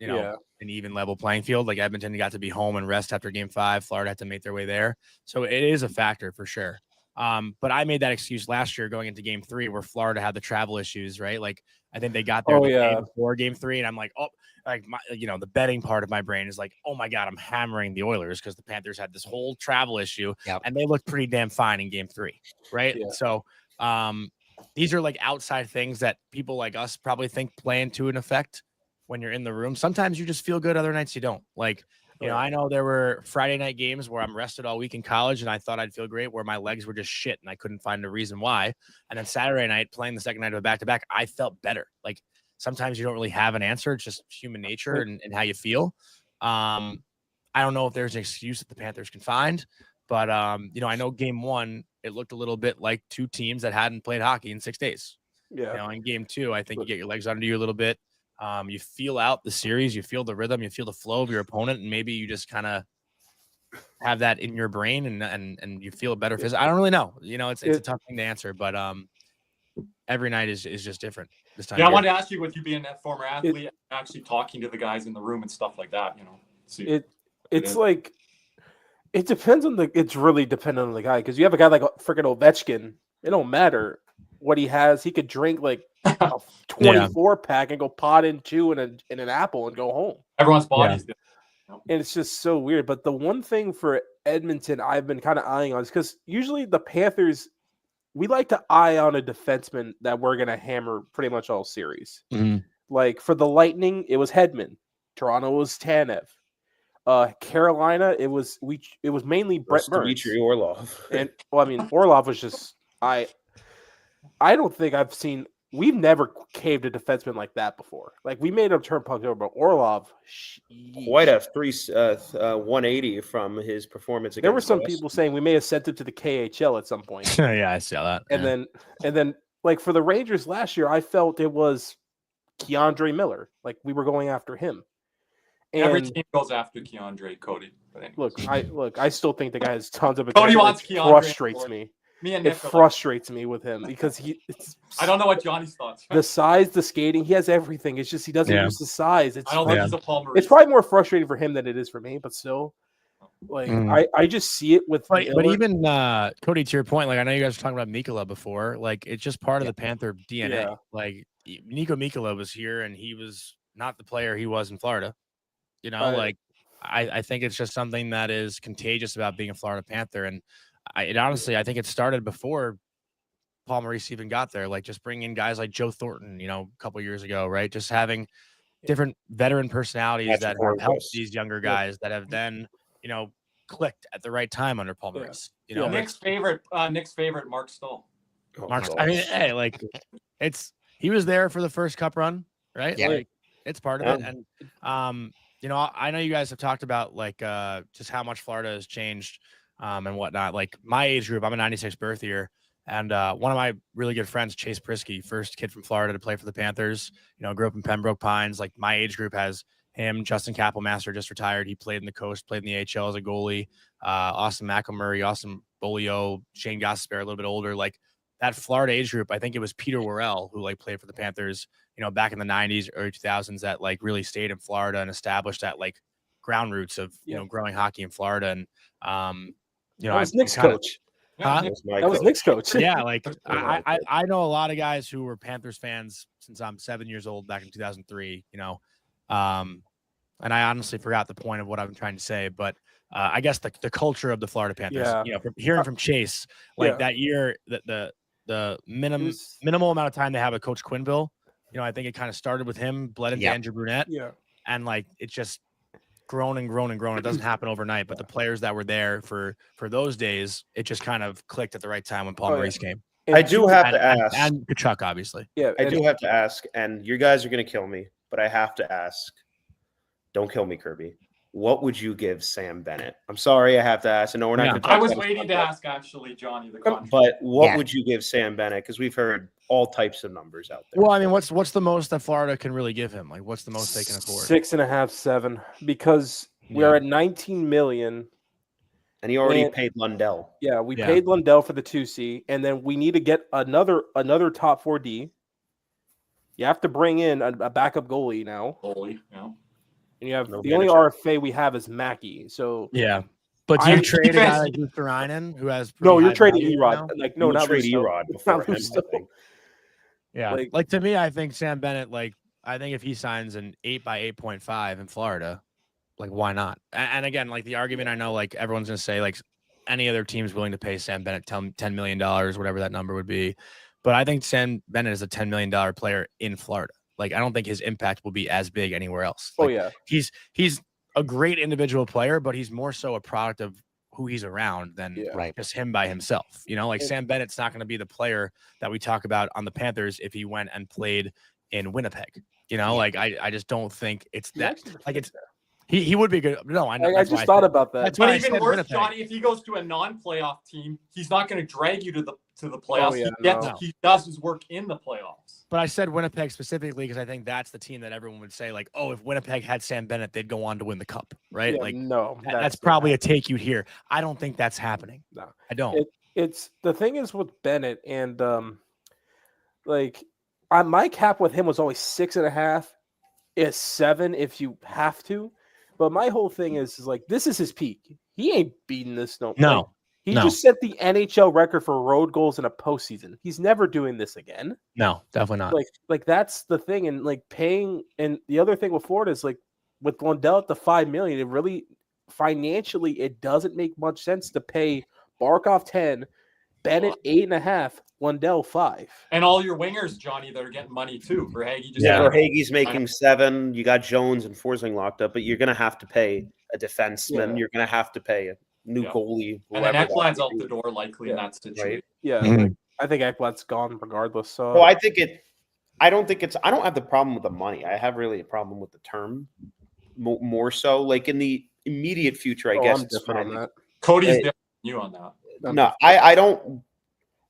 an even level playing field. Like Edmonton got to be home and rest after game 5. Florida had to make their way there, so it is a factor for sure. But I made that excuse last year going into game 3 where Florida had the travel issues, right? Like I think they got there the day before game 3, and I'm like, oh, like the betting part of my brain is like, oh my God, I'm hammering the Oilers because the Panthers had this whole travel issue, and they looked pretty damn fine in game 3, right? Yeah. So these are like outside things that people like us probably think play into an effect when you're in the room. Sometimes you just feel good, other nights you don't. Like, you know, I know there were Friday night games where I'm rested all week in college and I thought I'd feel great, where my legs were just shit and I couldn't find a reason why. And then Saturday night, playing the second night of a back-to-back, I felt better. Like sometimes you don't really have an answer. It's just human nature and how you feel. I don't know if there's an excuse that the Panthers can find, but I know game 1, it looked a little bit like 2 teams that hadn't played hockey in 6 days. Yeah. In game 2, I think you get your legs under you a little bit. You feel out the series, you feel the rhythm, you feel the flow of your opponent, and maybe you just kind of have that in your brain and you feel a better physical. I don't really know. It's a tough thing to answer, but every night is just different this time. Yeah, I wanted to ask you, with you being that former athlete, actually talking to the guys in the room and stuff like that, it's like it depends on it's really dependent on the guy, because you have a guy like freaking Ovechkin, it don't matter what he has, he could drink like a 24 pack and go pot in 2 and an apple and go home. Everyone's body's different. And it's just so weird. But the one thing for Edmonton I've been kind of eyeing on is because usually the Panthers, we like to eye on a defenseman that we're going to hammer pretty much all series. Mm-hmm. Like for the Lightning, it was Hedman. Toronto was Tanev. Carolina, it was mainly Brett Burns. Dmitry Orlov. And Orlov was just I don't think I've seen. We've never caved a defenseman like that before. Like we made him turn pucks over, but Orlov, quite a 180 from his performance. There were some people saying we may have sent him to the KHL at some point. Yeah, I saw that. And then, like for the Rangers last year, I felt it was Keandre Miller. Like we were going after him. And every team goes after Keandre, Cody. But I still think the guy has tons of. Cody wants Keandre. Frustrates me. It frustrates me with him because I don't know what Johnny's thoughts are. The size, the skating, he has everything. It's just he doesn't use the size. I don't think he's a Paul Maurice. It's probably more frustrating for him than it is for me, but still, like I just see it with. But even Cody, to your point, like I know you guys were talking about Mikkola before. Like it's just part of the Panther DNA. Yeah. Like Nico Mikkola was here and he was not the player he was in Florida. I think it's just something that is contagious about being a Florida Panther. And honestly, I think it started before Paul Maurice even got there. Like just bringing in guys like Joe Thornton, a couple years ago, right? Just having different veteran personalities that have helped these younger guys that have then, clicked at the right time under Paul Maurice. Nick's favorite, Mark Stoll. I mean, hey, like he was there for the first cup run, right? Yeah. Like it's part of it. And I know you guys have talked about like just how much Florida has changed and whatnot. Like my age group, I'm a 96 birth year, And one of my really good friends, Chase Prisky, first kid from Florida to play for the Panthers, grew up in Pembroke Pines. Like my age group has him, Justin Kapelmaster just retired. He played in the Coast, played in the AHL as a goalie. Austin McElmurray, Austin Bolio, Shane Gostisbehere, a little bit older. Like that Florida age group, I think it was Peter Worrell who like played for the Panthers, back in the 90s, early 2000s that like really stayed in Florida and established that like ground roots of, growing hockey in Florida. And, that was Nick's coach. Huh? That was Nick's coach. Yeah, like I know a lot of guys who were Panthers fans since I'm 7 years old back in 2003, and I honestly forgot the point of what I'm trying to say, but I guess the culture of the Florida Panthers, from hearing from Chase, like that year, the minimal amount of time they have with Coach Quinville, I think it kind of started with him, bled into Andrew Brunette, and like it's just grown and grown and grown. It doesn't happen overnight, but the players that were there for those days, it just kind of clicked at the right time when Paul Maurice came. I do have to ask, and Kachuk, obviously. Yeah, I do have to ask, and you guys are going to kill me, but I have to ask. Don't kill me, Kirby. What would you give Sam Bennett? I'm sorry, I have to ask. I know we're not going to talk I was about waiting to ask, actually, Johnny. But what would you give Sam Bennett? Because we've heard all types of numbers out there. Well, I mean, what's the most that Florida can really give him? Like, what's the most they can afford? 6.5, 7, because we are at 19 million. And he already paid Lundell. Yeah, we paid Lundell for the 2C, and then we need to get another top 4D. You have to bring in a backup goalie now. And you have the only RFA we have is Mackey. So but do you trade a guy like Lufterainen who has you're trading Erod. Like not trade Erod before him. Yeah, like to me, I think Sam Bennett. Like I think if he signs an 8 by 8.5 in Florida, like why not? And again, like the argument I know, like everyone's gonna say, like any other team's willing to pay Sam Bennett $10 million, whatever that number would be. But I think Sam Bennett is a $10 million player in Florida. Like, I don't think his impact will be as big anywhere else. Like, he's a great individual player, but he's more so a product of who he's around than just him by himself. Like Sam Bennett's not going to be the player that we talk about on the Panthers if he went and played in Winnipeg. Like I just don't think it's that. Like it's he would be good. No, I know. I just thought about that. But even worse, Johnny, if he goes to a non-playoff team, he's not going to drag you to the playoffs. He does his work in the playoffs. But I said Winnipeg specifically because I think that's the team that everyone would say, like, oh, if Winnipeg had Sam Bennett, they'd go on to win the cup, right? Yeah, like, no, that's probably a take you'd hear. I don't think that's happening. No, I don't. It's the thing is with Bennett and my cap with him was always 6.5. It's 7 if you have to. But my whole thing is like this is his peak. He ain't beating this no. He just set the NHL record for road goals in a postseason. He's never doing this again. No, definitely not. Like that's the thing, and like paying. And the other thing with Florida is like with Lundell at the $5 million, it really financially it doesn't make much sense to pay Barkov 10, Bennett 8.5, Lundell 5, and all your wingers, Johnny, that are getting money too. Verhaeghe's making 7. You got Jones and Forsling locked up, but you're going to have to pay a defenseman. Yeah. You're going to have to pay a new goalie, and then Ekblad's out the door likely in that situation. Right? Yeah, I think Ekblad's gone regardless. So well, I don't have the problem with the money. I have really a problem with the term more so. Like in the immediate future, I guess it's fine. On that. Cody's different than you on that. No, I don't.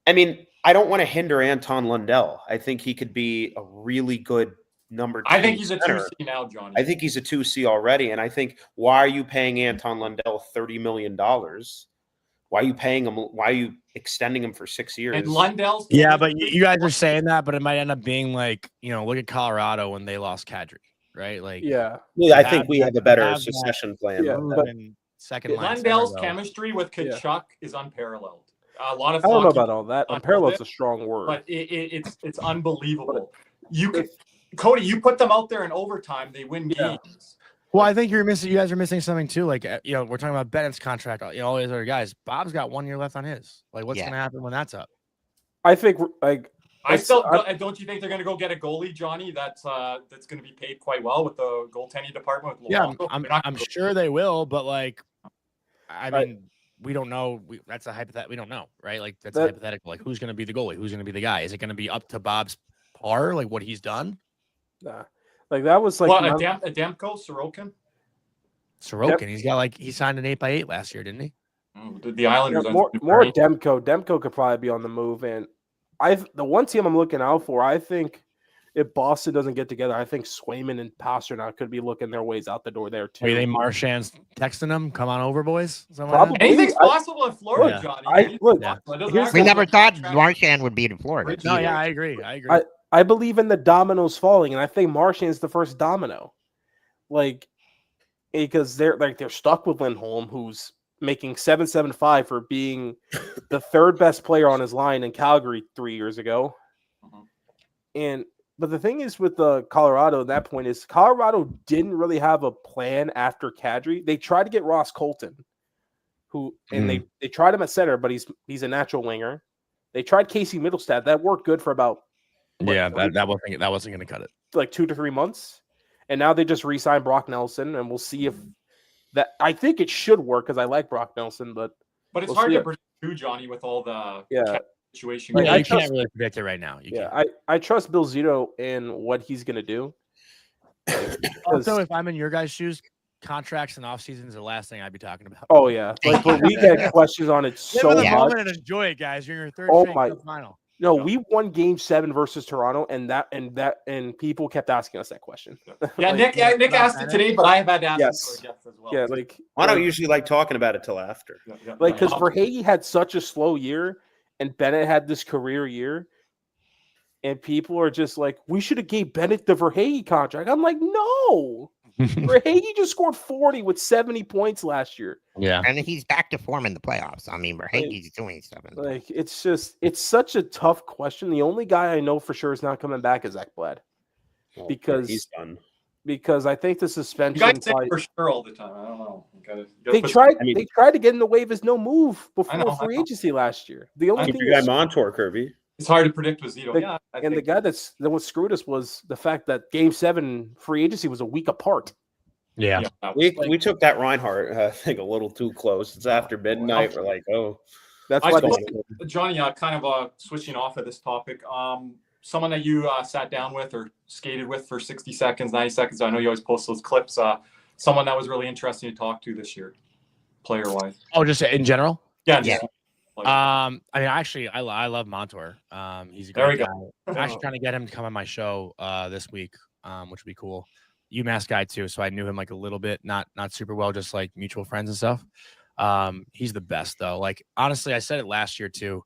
I mean, I don't want to hinder Anton Lundell. I think he could be a really good number 2. I think he's a 2C now, Johnny. I think he's a 2C already. And I think, why are you paying Anton Lundell $30 million? Why are you paying him? Why are you extending him for 6 years? And Lundell's but you guys are saying that, but it might end up being like, look at Colorado when they lost Kadri, right? Like, I think we have a better succession plan. Yeah, but second line. Lundell's chemistry with Kachuk is unparalleled. A lot of I don't know about all that. Unparalleled's a strong word, but it's unbelievable. Cody, you put them out there in overtime, they win games. Well, I think you guys are missing something too. Like, we're talking about Bennett's contract, all these other guys. Bob's got 1 year left on his. Like, what's going to happen when that's up? I think, don't you think they're going to go get a goalie, Johnny? That's going to be paid quite well with the goaltending department. With I'm sure they will, but like, I mean, we don't know. That's a hypothetical. We don't know, right? Like, that's a hypothetical. Like, who's going to be the goalie? Who's going to be the guy? Is it going to be up to Bob's par, like what he's done? Nah. Like that was like Adamko, Sorokin. Yep. He signed an 8x8 last year, didn't he? The Islanders more Demko. Demko could probably be on the move, and the one team I'm looking out for. I think if Boston doesn't get together, I think Swayman and Pasternak could be looking their ways out the door there too. Are you think Marchand's texting them? Come on over, boys. Probably. Anything's possible in Florida, Johnny. We never thought Marchand would be in Florida. No, yeah, I agree. I believe in the dominoes falling, and I think Marchand's the first domino. Like, because they're stuck with Lindholm, who's making $775 for being the third best player on his line in Calgary 3 years ago. But the thing is with Colorado at that point is Colorado didn't really have a plan after Kadri. They tried to get Ross Colton, they tried him at center, but he's a natural winger. They tried Casey Middlestat. That worked good for about that wasn't going to cut it. Like 2 to 3 months. And now they just re-signed Brock Nelson, and we'll see if that. I think it should work because I like Brock Nelson, but it's hard to predict too, Johnny, with all the situation. Like, you can't really predict it right now. I trust Bill Zito in what he's going to do. Also, if I'm in your guys' shoes, contracts and off seasons are the last thing I'd be talking about. Oh yeah, like but we get questions on it so much. And enjoy it, guys. You're in your third straight final. No, we won Game 7 versus Toronto, and people kept asking us that question. Yeah, Nick asked it today, but I have had to ask it for as well. Yeah, like I don't usually like talking about it till after. Like because Verhaeghe had such a slow year, and Bennett had this career year, and people are just like, we should have gave Bennett the Verhaeghe contract. I'm like, no. Verhaeghe just scored 40 with 70 points last year. Yeah, and he's back to form in the playoffs. I mean, Verhaeghe's doing something. Like it's such a tough question. The only guy I know for sure is not coming back is Ekblad, because he's done. Because I think the suspension. You guys say for sure all the time. I don't know. They tried to get in the wave as no move before free agency last year. The only thing you got Montour, Kirby. It's hard to predict with Zito. The guy that what screwed us was the fact that Game 7 free agency was a week apart. Yeah, we took that Reinhardt I think a little too close. It's after midnight. We're like, that's why Johnny. Kind of switching off of this topic. Someone that you sat down with or skated with for 60 seconds, 90 seconds. I know you always post those clips. Someone that was really interesting to talk to this year, player wise. Oh, just in general. Yeah. I mean, actually, I love Montour. He's a great guy. I'm actually trying to get him to come on my show this week, which would be cool. UMass guy too, so I knew him like a little bit, not super well, just like mutual friends and stuff. He's the best though. Like honestly, I said it last year too,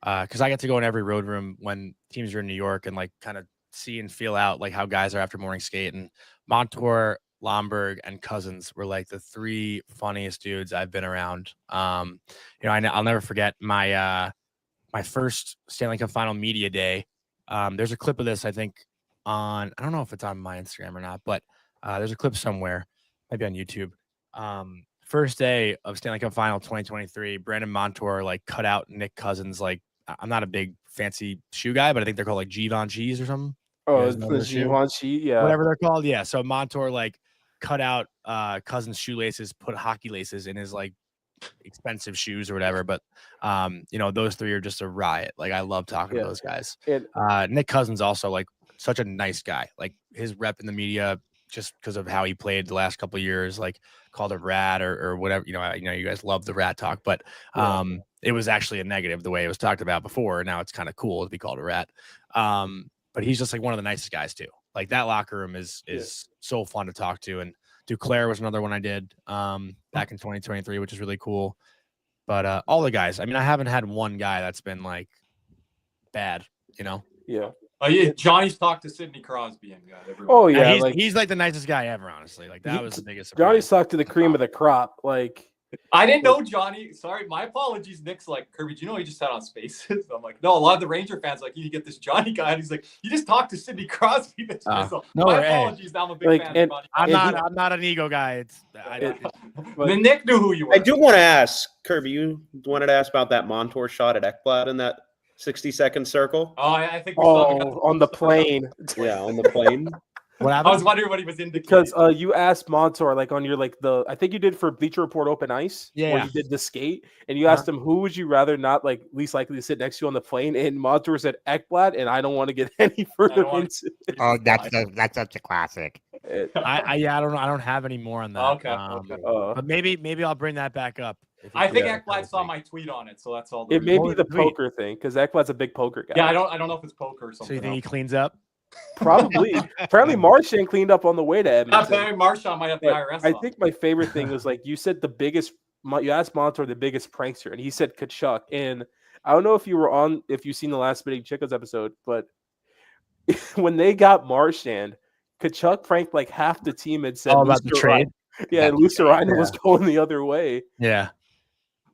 because I get to go in every road room when teams are in New York and like kind of see and feel out like how guys are after morning skate. And Montour, Lomberg, and Cousins were like the 3 funniest dudes I've been around. I'll never forget my first Stanley Cup Final media day. There's a clip of this, I think, I don't know if it's on my Instagram or not, but there's a clip somewhere, maybe on YouTube. First day of Stanley Cup Final 2023, Brandon Montour like cut out Nick Cousins. Like, I'm not a big fancy shoe guy, but I think they're called like Givenchy's or something. Oh, it's the Givenchy, yeah. Whatever they're called, yeah. So Montour like cut out Cousins' shoelaces, put hockey laces in his like expensive shoes or whatever. But those 3 are just a riot. Like, I love talking to those guys. Nick Cousins also like such a nice guy. Like, his rep in the media, just because of how he played the last couple of years, like called a rat or whatever. You guys love the rat talk, but it was actually a negative the way it was talked about before. Now it's kind of cool to be called a rat. But he's just like one of the nicest guys too. Like, that locker room is so fun to talk to. And Duclair was another one I did back in 2023, which is really cool. But all the guys, I mean, I haven't had one guy that's been like bad, Yeah. Oh yeah, Johnny's talked to Sidney Crosby and oh yeah, he's like the nicest guy ever, honestly. Like, that was the biggest surprise. Johnny's talked to the cream of the crop. Like, I didn't know Johnny. Sorry, my apologies. Nick's like, Kirby, do you know he just sat on Spaces? I'm like, no. A lot of the Ranger fans like, you get this Johnny guy, and he's like, you just talked to Sidney Crosby. No, my apologies. Now I'm a big fan of Johnny. I'm not an ego guy. Then Nick knew who you were. I do want to ask Kirby. You wanted to ask about that Montour shot at Ekblad in that 60-second circle. Oh, I think. On the plane. Yeah, on the plane. I was wondering what he was indicating. Because you asked Montour, like, on your I think you did for Bleacher Report Open Ice, where you did the skate, and you asked him who would you rather not like least likely to sit next to you on the plane, and Montour said Ekblad, and I don't want to get any further into. Oh, that's such a classic. I don't know. I don't have any more on that. Okay. But maybe I'll bring that back up. I think Ekblad saw my tweet on it, so that's all. It may be was the the tweet? poker thing because Ekblad's a big poker guy. Yeah, I don't know if it's poker or So something. you think he else. cleans up? Probably. Apparently, Marchand cleaned up on the way to That's Edmonton. very Marchand might have the But IRS. I on. think my favorite thing was like you said the biggest. You asked Montour the biggest prankster, and he said Kachuk. And I don't know if you've seen the last Spitting Chicklets episode, but when they got Marchand, Kachuk pranked like half the team and said, All about the trade. Yeah, About the trade, Lucerina was going the other way. Yeah.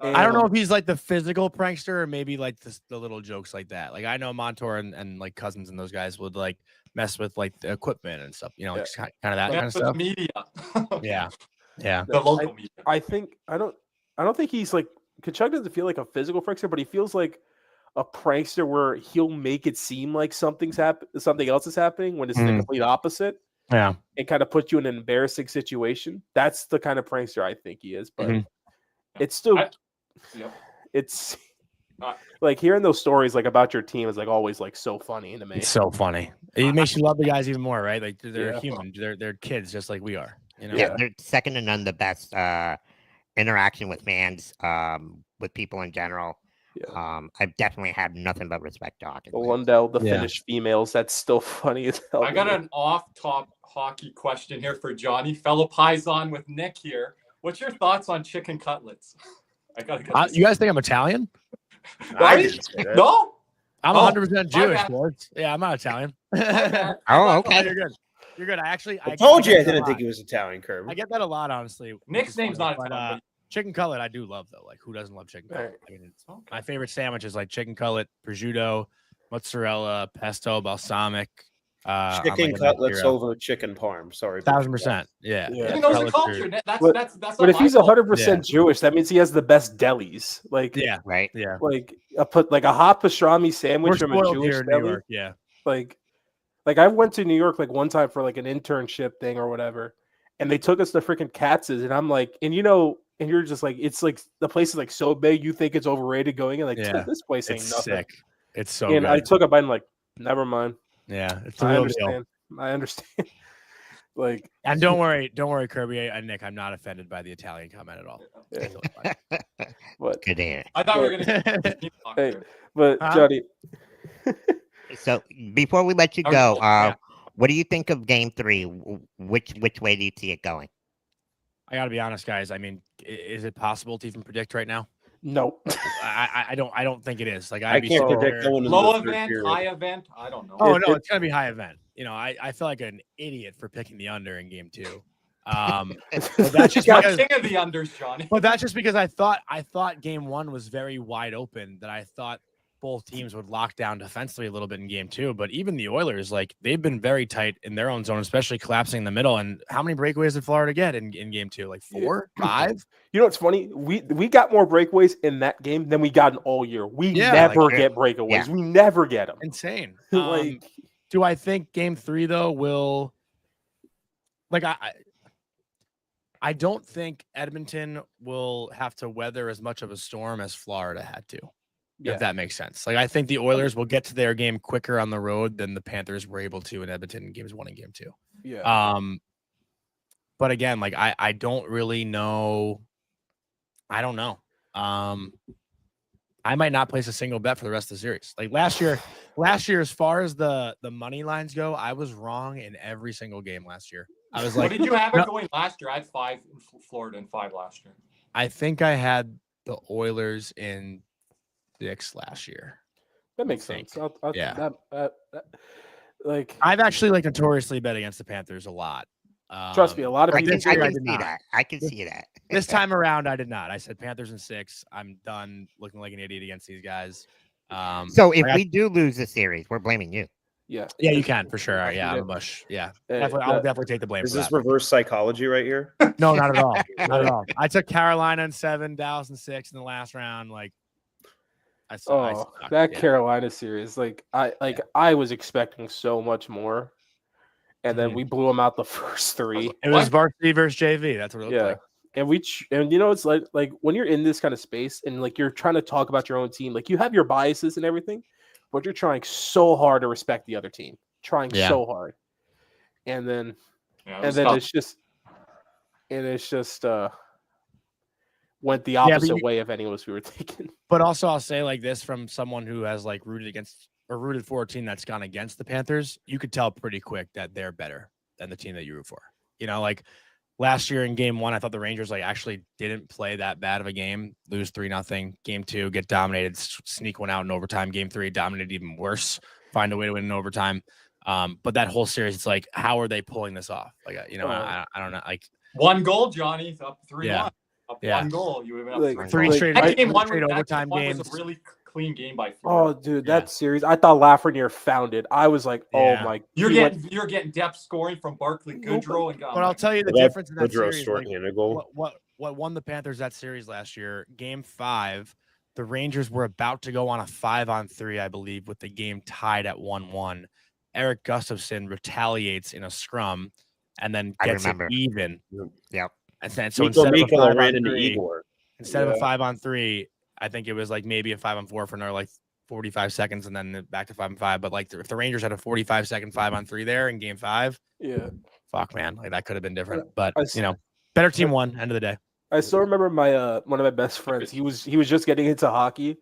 I don't know if he's like the physical prankster or maybe like the little jokes like that. Like I know Montour and like Cousins and those guys would like mess with like the equipment and stuff, like, kind of that kind of stuff. The media. Yeah. The local media. I don't think he's like Kachuk doesn't feel like a physical prankster, but he feels like a prankster where he'll make it seem like something else is happening when it's the complete opposite. Yeah. And kind of put you in an embarrassing situation. That's the kind of prankster I think he is, but it's still it's like hearing those stories like about your team is like always like so funny to me. It's so funny. It makes you love the guys even more, right? Like they're human. They're kids just like we are. Yeah, they're second to none the best interaction with fans, with people in general. Yeah. I've definitely had nothing but respect talking. Lundell, the Finnish females, that's still funny as hell. I got an off-top hockey question here for Johnny, fellow Paisan with Nick here. What's your thoughts on chicken cutlets? I gotta get you guys think I'm Italian? Right? No? I'm 100% Jewish, boys. Yeah, I'm not Italian. Oh, okay. You're good. You're good. I told you I didn't think he was Italian, Kirby. I get that a lot, honestly. Nick's name's not Italian. But, chicken cutlet, I do love though. Like, who doesn't love chicken cutlet? I mean, it's my favorite sandwich is like chicken cutlet, prosciutto, mozzarella, pesto, balsamic. Chicken cutlets over chicken parm. Sorry, 1,000%. Yeah. He knows the culture. That's but if he's 100% Jewish, that means he has the best delis. Like, right. Yeah. Like a hot pastrami sandwich from a Jewish here in deli. New York. Yeah. Like I went to New York like one time for like an internship thing or whatever, and they took us to freaking Katz's, and I'm like, and you're just like, it's like the place is like so big, you think it's overrated going in. Like, this place ain't nothing. Sick. It's so and good. I took a bite and like, never mind. Yeah, it's I understand. I understand. Like, and don't worry, Kirby and Nick. I'm not offended by the Italian comment at all. What? Good air. I thought we were gonna. But Johnny. So before we let you go, what do you think of Game 3? Which way do you see it going? I got to be honest, guys. I mean, is it possible to even predict right now? No, I don't think it is. Like I can't predict low event, high event. I don't know. Oh no, it's gonna be high event. I feel like an idiot for picking the under in Game 2. That's just because, king of the unders, Johnny. But that's just because I thought Game 1 was very wide open. That I thought both teams would lock down defensively a little bit in Game 2. But even the Oilers, like they've been very tight in their own zone, especially collapsing in the middle. And how many breakaways did Florida get in Game 2? Like 4, 5? You know what's funny? We got more breakaways in that game than we got in all year. We never get breakaways. Yeah. We never get them. Insane. Do I think Game 3 though will like I don't think Edmonton will have to weather as much of a storm as Florida had to. Yeah. If that makes sense. Like I think the Oilers will get to their game quicker on the road than the Panthers were able to in Edmonton in Games 1 and Game 2. Yeah. But again, like I don't really know. I don't know. I might not place a single bet for the rest of the series. Like last year, as far as the money lines go, I was wrong in every single game last year. I was like, what did you have it going last year? I had 5 in Florida and 5 last year. I think I had the Oilers in 6 last year. That makes sense. Yeah. Like I've actually like notoriously bet against the Panthers a lot. Trust me, a lot of people. I can see that. This time around, I did not. I said Panthers in 6. I'm done looking like an idiot against these guys. So if we do lose the series, we're blaming you. Yeah, you can for sure. Yeah, I'm a mush. Yeah, I'll definitely take the blame. Is this reverse psychology right here? No, not at all. Not at all. I took Carolina in 7, Dallas in 6 in the last round. Like, Carolina series, I was expecting so much more, and then we blew them out the first 3. It was varsity versus JV. That's what it looked like. And it's like when you're in this kind of space and like you're trying to talk about your own team, like you have your biases and everything, but you're trying so hard to respect the other team, so hard, and then it's just went the but opposite way if any of us we were thinking. But also, I'll say like this from someone who has like rooted for a team that's gone against the Panthers. You could tell pretty quick that they're better than the team that you root for. You know, like last year in game 1, I thought the Rangers like actually didn't play that bad of a game. Lose 3-0. Game 2, get dominated, sneak one out in overtime. Game 3, dominated even worse. Find a way to win in overtime. But that whole series, it's like, how are they pulling this off? Like, I don't know. Like 1 goal, Johnny, up 3-1. Yeah. Up Yeah. 1 goal. You would have been up 3-1. Three straight That game overtime was games. a really clean game by Oh, Florida. dude, that series, I thought Lafreniere found it. I was like, oh Yeah. my. You're getting depth scoring from Barkley, Goodrow, and But I'll tell you the That difference in that Goodrow series. shorthanded goal. What won the Panthers that series last year? Game 5, the Rangers were about to go on a 5-on-3, I believe, with the game tied at 1-1. Eric Gustafsson retaliates in a scrum and then gets it even. Yep. And so Nico Mikkola ran into Igor. instead of a 5-on-3, I think it was like maybe a 5-on-4 for another like 45 seconds and then back to 5-on-5. But like if the Rangers had a 45-second 5-on-3 there in game 5, fuck man, like that could have been different. But better team won. End of the day. I still remember my one of my best friends. He was just getting into hockey,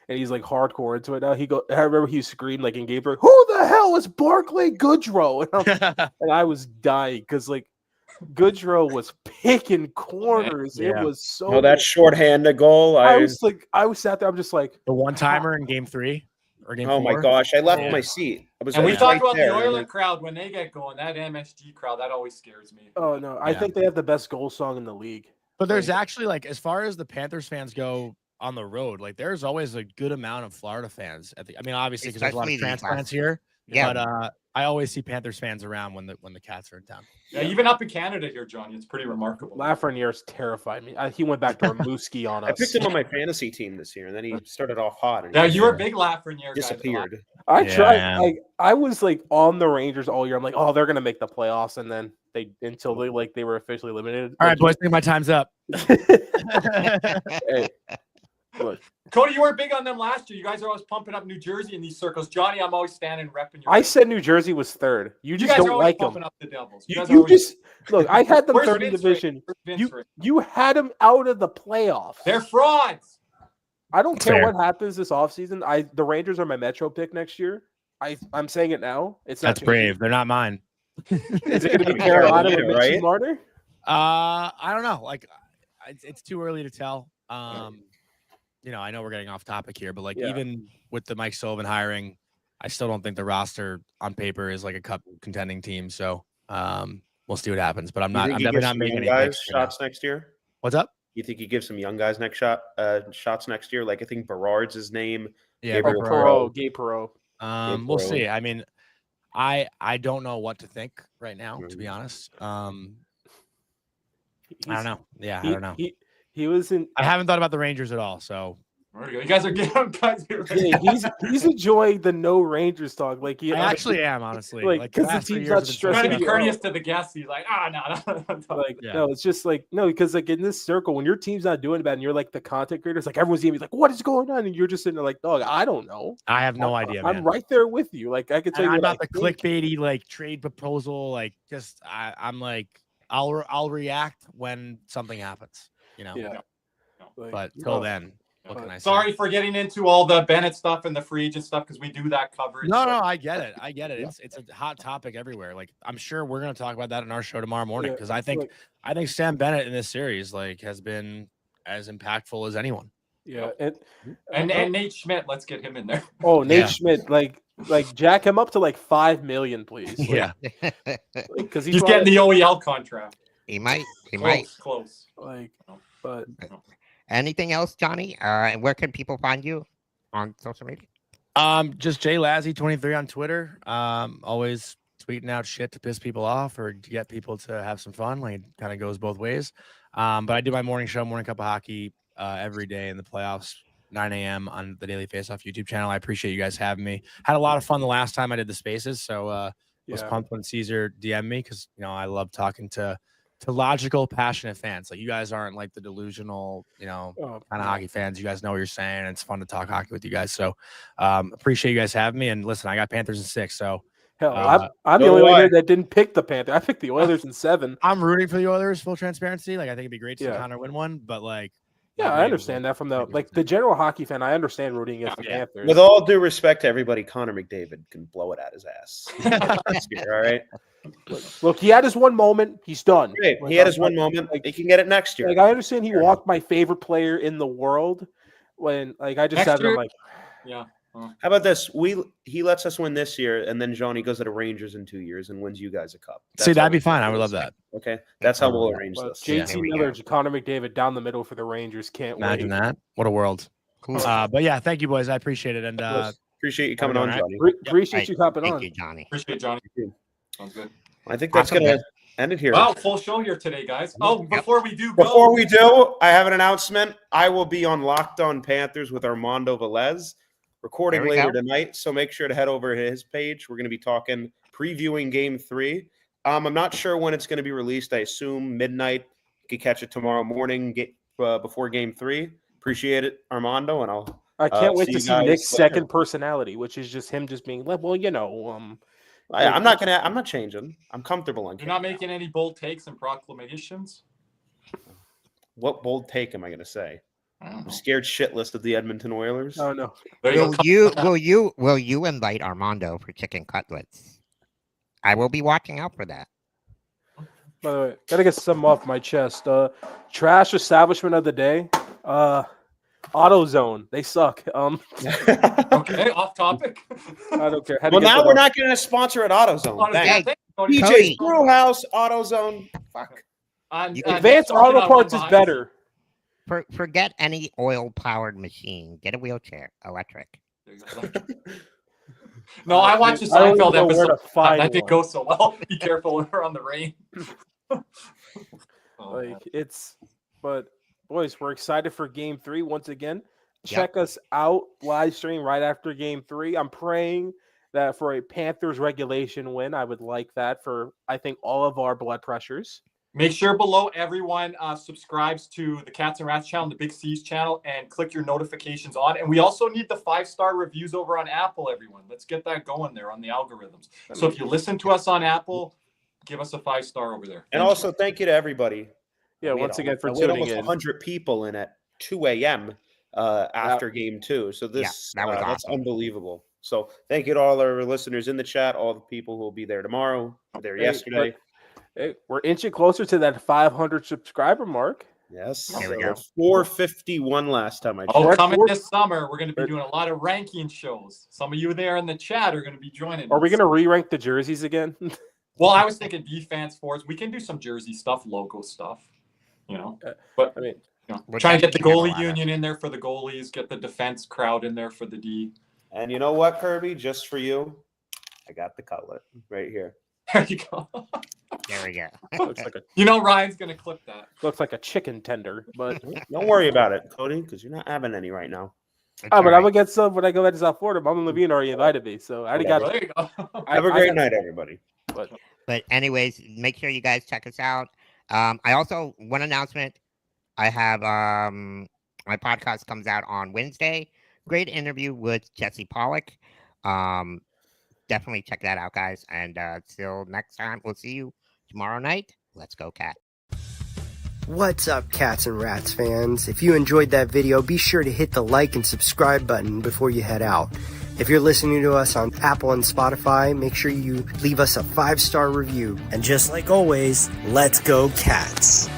and he's like hardcore into it now. I remember he screamed like in game 3, "Who the hell is Barkley Goodrow?" And I was dying because like Goodrow was picking corners. Yeah. It was so. That shorthanded goal. I sat there. I'm just like the one timer in game 3 or game 4. Oh my gosh! I left my seat. And we talked about the Oilers crowd when they get going. That MSG crowd, that always scares me. Oh no, I think they have the best goal song in the league. But there's actually like, as far as the Panthers fans go on the road, like there's always a good amount of Florida fans obviously because there's a lot of transplants here. Yeah. But I always see Panthers fans around when the Cats are in town. Yeah, even up in Canada here, Johnny, it's pretty remarkable. Lafreniere's terrified me. He went back to Rimouski on us. I picked him on my fantasy team this year, and then he started off hot. And yeah, you were a big Lafreniere. Disappeared. I tried. Like I was like on the Rangers all year. I'm like, oh, they're gonna make the playoffs, and then until they were officially eliminated. All right, boys, I think my time's up. Hey, look. Cody, you were big on them last year. You guys are always pumping up New Jersey in these circles. Johnny, I'm always standing repping your. I said New Jersey was third. You just don't like them. Up the Devils. You just look. I had them third in division. You had them out of the playoffs. They're frauds. I don't care what happens this offseason. The Rangers are my Metro pick next year. I'm saying it now. That's brave. They're not mine. Is it going to be Carolina with Mitchie Marner? I don't know. Like, it's too early to tell. I know we're getting off topic here, but even with the Mike Sullivan hiring, I still don't think the roster on paper is like a cup contending team. So we'll see what happens. But I'm definitely not making any guys shots next year. What's up? You think he gives some young guys shots next year? Like I think Berard's his name. Yeah, Gabe Perreault. We'll see. I mean, I don't know what to think right now, to be honest. I don't know. Yeah, I don't know. He was in. I haven't thought about the Rangers at all. So you guys are getting guys. Yeah, he's enjoying the no Rangers talk. Like I actually am, honestly. Because the team's not stressing. Trying to be courteous to the guests. He's like, no. No, it's just like no, because like in this circle, when your team's not doing bad and you're like the content creators, like everyone's gonna be like, what is going on? And you're just sitting there like, dog, I don't know. I have no idea. I'm right there with you. Like I can tell you, I'm not the clickbaity like trade proposal. Like just I'm like I'll react when something happens. Yeah. But till then, what can I say? Sorry for getting into all the Bennett stuff and the free agent stuff because we do that coverage. No, I get it. It's a hot topic everywhere. Like I'm sure we're gonna talk about that in our show tomorrow morning because I think Sam Bennett in this series has been as impactful as anyone. Yeah, and Nate Schmidt, let's get him in there. Oh, Nate Schmidt, like jack him up to like $5 million, please. Yeah, because he's getting the OEL contract. He might. Close. But anything else, Johnny? And where can people find you on social media? Just JLazzy23 on Twitter. Always tweeting out shit to piss people off or to get people to have some fun. Like it kind of goes both ways. But I do my morning show, Morning Cup of Hockey, every day in the playoffs, 9 a.m. on the Daily Faceoff YouTube channel. I appreciate you guys having me. Had a lot of fun the last time I did the spaces. So was pumped when Caesar DM'd me because I love talking to logical, passionate fans. Like you guys aren't like the delusional, kind of hockey fans. You guys know what you're saying. It's fun to talk hockey with you guys. So appreciate you guys having me. And listen, I got Panthers in 6. So hell, I'm the only one here that didn't pick the Panthers. I picked the Oilers in 7. I'm rooting for the Oilers, full transparency. Like I think it'd be great to see Connor win one, but like Yeah, I understand that from the general hockey fan. I understand rooting against the Panthers. With all due respect to everybody, Connor McDavid can blow it out his ass. All right. Look, he had his one moment. He's done. Great. He had his one moment. He can get it next year. Like, I understand he walked my favorite player in the world when, like, I just said, I'm like, yeah. How about this? He lets us win this year, and then Johnny goes to the Rangers in 2 years and wins you guys a cup. See, that'd be fine. I would love that. Okay, that's how we'll arrange this. JT Miller, Connor McDavid down the middle for the Rangers. Can't imagine wait. that. What a world. Cool. But yeah, thank you, boys. I appreciate it. And appreciate you coming on, Johnny. Appreciate you hopping on. Thank you, Johnny. Appreciate Johnny. Sounds good. I think that's going to end it here. Wow, full show here today, guys. Oh, before we do, I have an announcement. I will be on Locked On Panthers with Armando Velez, recording later tonight. So make sure to head over to his page. We're going to be previewing Game 3. I'm not sure when it's going to be released. I assume midnight. You could catch it tomorrow morning before Game 3. Appreciate it, Armando, and I can't wait to see Nick's second personality, which is just him just being like, well, I'm not changing. I'm comfortable on. You're not making any bold takes and proclamations. What bold take am I going to say? I'm scared shitless of the Edmonton Oilers. Oh no! Will you invite Armando for chicken cutlets? I will be watching out for that. By the way, gotta get some off my chest. Trash establishment of the day. AutoZone. They suck. Okay, off topic. I don't care. Well, now we're not getting a sponsor at AutoZone. PJ's Brewhouse, AutoZone. Fuck. Advanced Auto Parts is better. Forget any oil-powered machine. Get a wheelchair, electric. No, I watched the Seinfeld episode. That didn't go so well. Be careful around the rain. But boys, we're excited for Game 3 once again. Check us out live stream right after Game 3. I'm praying that for a Panthers regulation win, I would like that for, I think, all of our blood pressures. Make sure below everyone subscribes to the Cats and Rats channel, the BigCeaz channel, and click your notifications on. And we also need the 5-star reviews over on Apple, everyone. Let's get that going there on the algorithms. So if you listen to us on Apple, give us a 5-star over there. And also, thank you to everybody. Yeah, once again for tuning almost in. 100 people in at 2 a.m. After Game 2. So that's unbelievable. So thank you to all our listeners in the chat, all the people who will be there tomorrow, there yesterday. Hey, we're inching closer to that 500 subscriber mark. Yes. There we go. 451 last time I checked. Oh, coming this summer, we're going to be doing a lot of ranking shows. Some of you there in the chat are going to be joining us. Are we going to re-rank the jerseys again? Well, I was thinking defense forwards. We can do some jersey stuff, logo stuff, But, I mean, we're trying to get the goalie union in there for the goalies, get the defense crowd in there for the D. And you know what, Kirby? Just for you, I got the cutlet right here. There you go. There we go. Looks like Ryan's going to clip that. Looks like a chicken tender, but don't worry about it, Cody, because you're not having any right now. But I'm going to get some when I go back to South Florida. Mom and Levine already invited me, so I already got it. There you go. Have a great night, everybody. But anyways, make sure you guys check us out. I also, one announcement, I have my podcast comes out on Wednesday. Great interview with Jesse Pollock. Definitely check that out, guys. And till next time, we'll see you tomorrow night. Let's go, Cat. What's up, Cats and Rats fans? If you enjoyed that video, be sure to hit the like and subscribe button before you head out. If you're listening to us on Apple and Spotify, make sure you leave us a 5-star review. And just like always, let's go Cats.